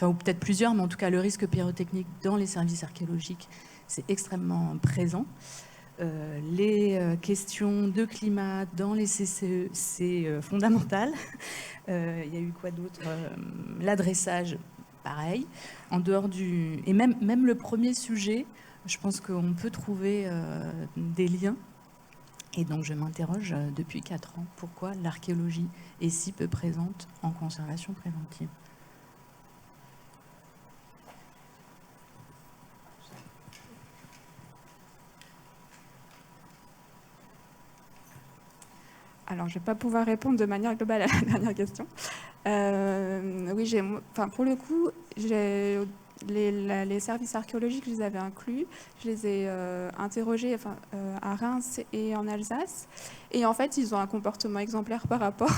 S9: ou peut-être plusieurs, mais en tout cas le risque pyrotechnique dans les services archéologiques, c'est extrêmement présent. Les questions de climat dans les CCE, c'est fondamental. Il y a eu quoi d'autre? L'adressage, pareil. En dehors du... Et même le premier sujet, je pense qu'on peut trouver des liens. Et donc je m'interroge depuis 4 ans, pourquoi l'archéologie est si peu présente en conservation préventive?
S7: Alors, je ne vais pas pouvoir répondre de manière globale à la dernière question. Oui, pour le coup, les services archéologiques, je les avais inclus. Je les ai interrogés à Reims et en Alsace. Et en fait, ils ont un comportement exemplaire par rapport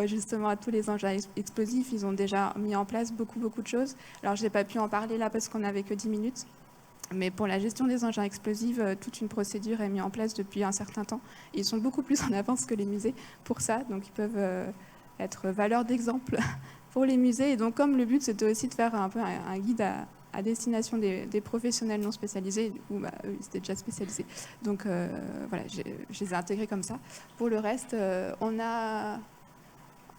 S7: justement à tous les engins explosifs. Ils ont déjà mis en place beaucoup de choses. Alors, je n'ai pas pu en parler là parce qu'on n'avait que 10 minutes. Mais pour la gestion des engins explosifs, toute une procédure est mise en place depuis un certain temps. Ils sont beaucoup plus en avance que les musées pour ça, donc ils peuvent être valeur d'exemple pour les musées. Et donc, comme le but, c'était aussi de faire un peu un guide à destination des professionnels non spécialisés, ou eux, ils étaient déjà spécialisés. Donc, voilà, je les ai intégrés comme ça. Pour le reste, on a...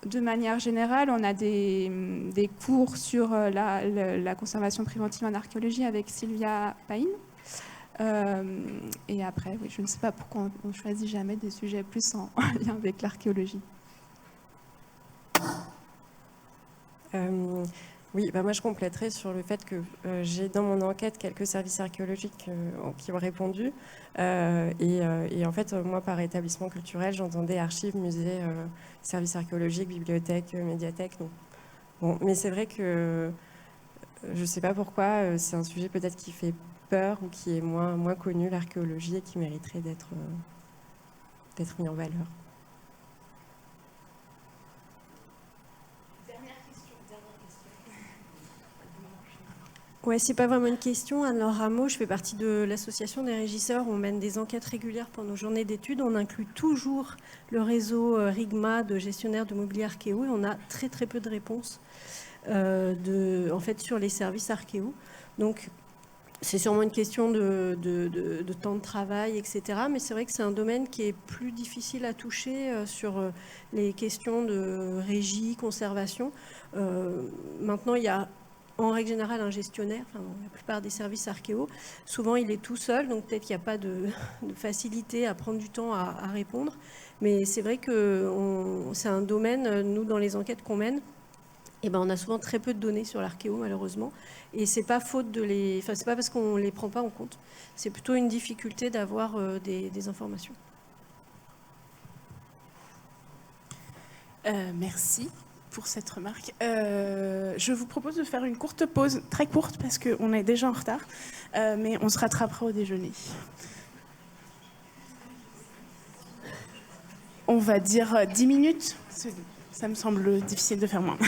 S7: De manière générale, on a des cours sur la conservation préventive en archéologie avec Sylvia Payne. Et après, oui, je ne sais pas pourquoi on ne choisit jamais des sujets plus en lien avec l'archéologie.
S5: Oui, moi je compléterai sur le fait que j'ai dans mon enquête quelques services archéologiques qui ont répondu. Et en fait, moi, par établissement culturel, j'entendais archives, musées, services archéologiques, bibliothèques, médiathèques. Donc, bon, mais c'est vrai que je ne sais pas pourquoi, c'est un sujet peut-être qui fait peur ou qui est moins connu, l'archéologie, et qui mériterait d'être mis en valeur. Ouais, c'est pas vraiment une question. Anne-Laure Rameau, je fais partie de l'association des régisseurs. On mène des enquêtes régulières pour nos journées d'études. On inclut toujours le réseau RIGMA de gestionnaires de mobilier archéo et on a très peu de réponses en fait, sur les services archéo. Donc, c'est sûrement une question de temps de travail, etc. Mais c'est vrai que c'est un domaine qui est plus difficile à toucher sur les questions de régie, conservation. Maintenant, il y a en règle générale un gestionnaire, dans la plupart des services archéo. Souvent, il est tout seul, donc peut-être qu'il n'y a pas de facilité à prendre du temps à répondre. Mais c'est vrai que c'est un domaine, nous, dans les enquêtes qu'on mène, on a souvent très peu de données sur l'archéo, malheureusement. Et c'est pas faute c'est pas parce qu'on les prend pas en compte. C'est plutôt une difficulté d'avoir des informations.
S2: Merci pour cette remarque. Je vous propose de faire une courte pause, très courte parce qu'on est déjà en retard, mais on se rattrapera au déjeuner. On va dire 10 minutes, ça me semble difficile de faire moins.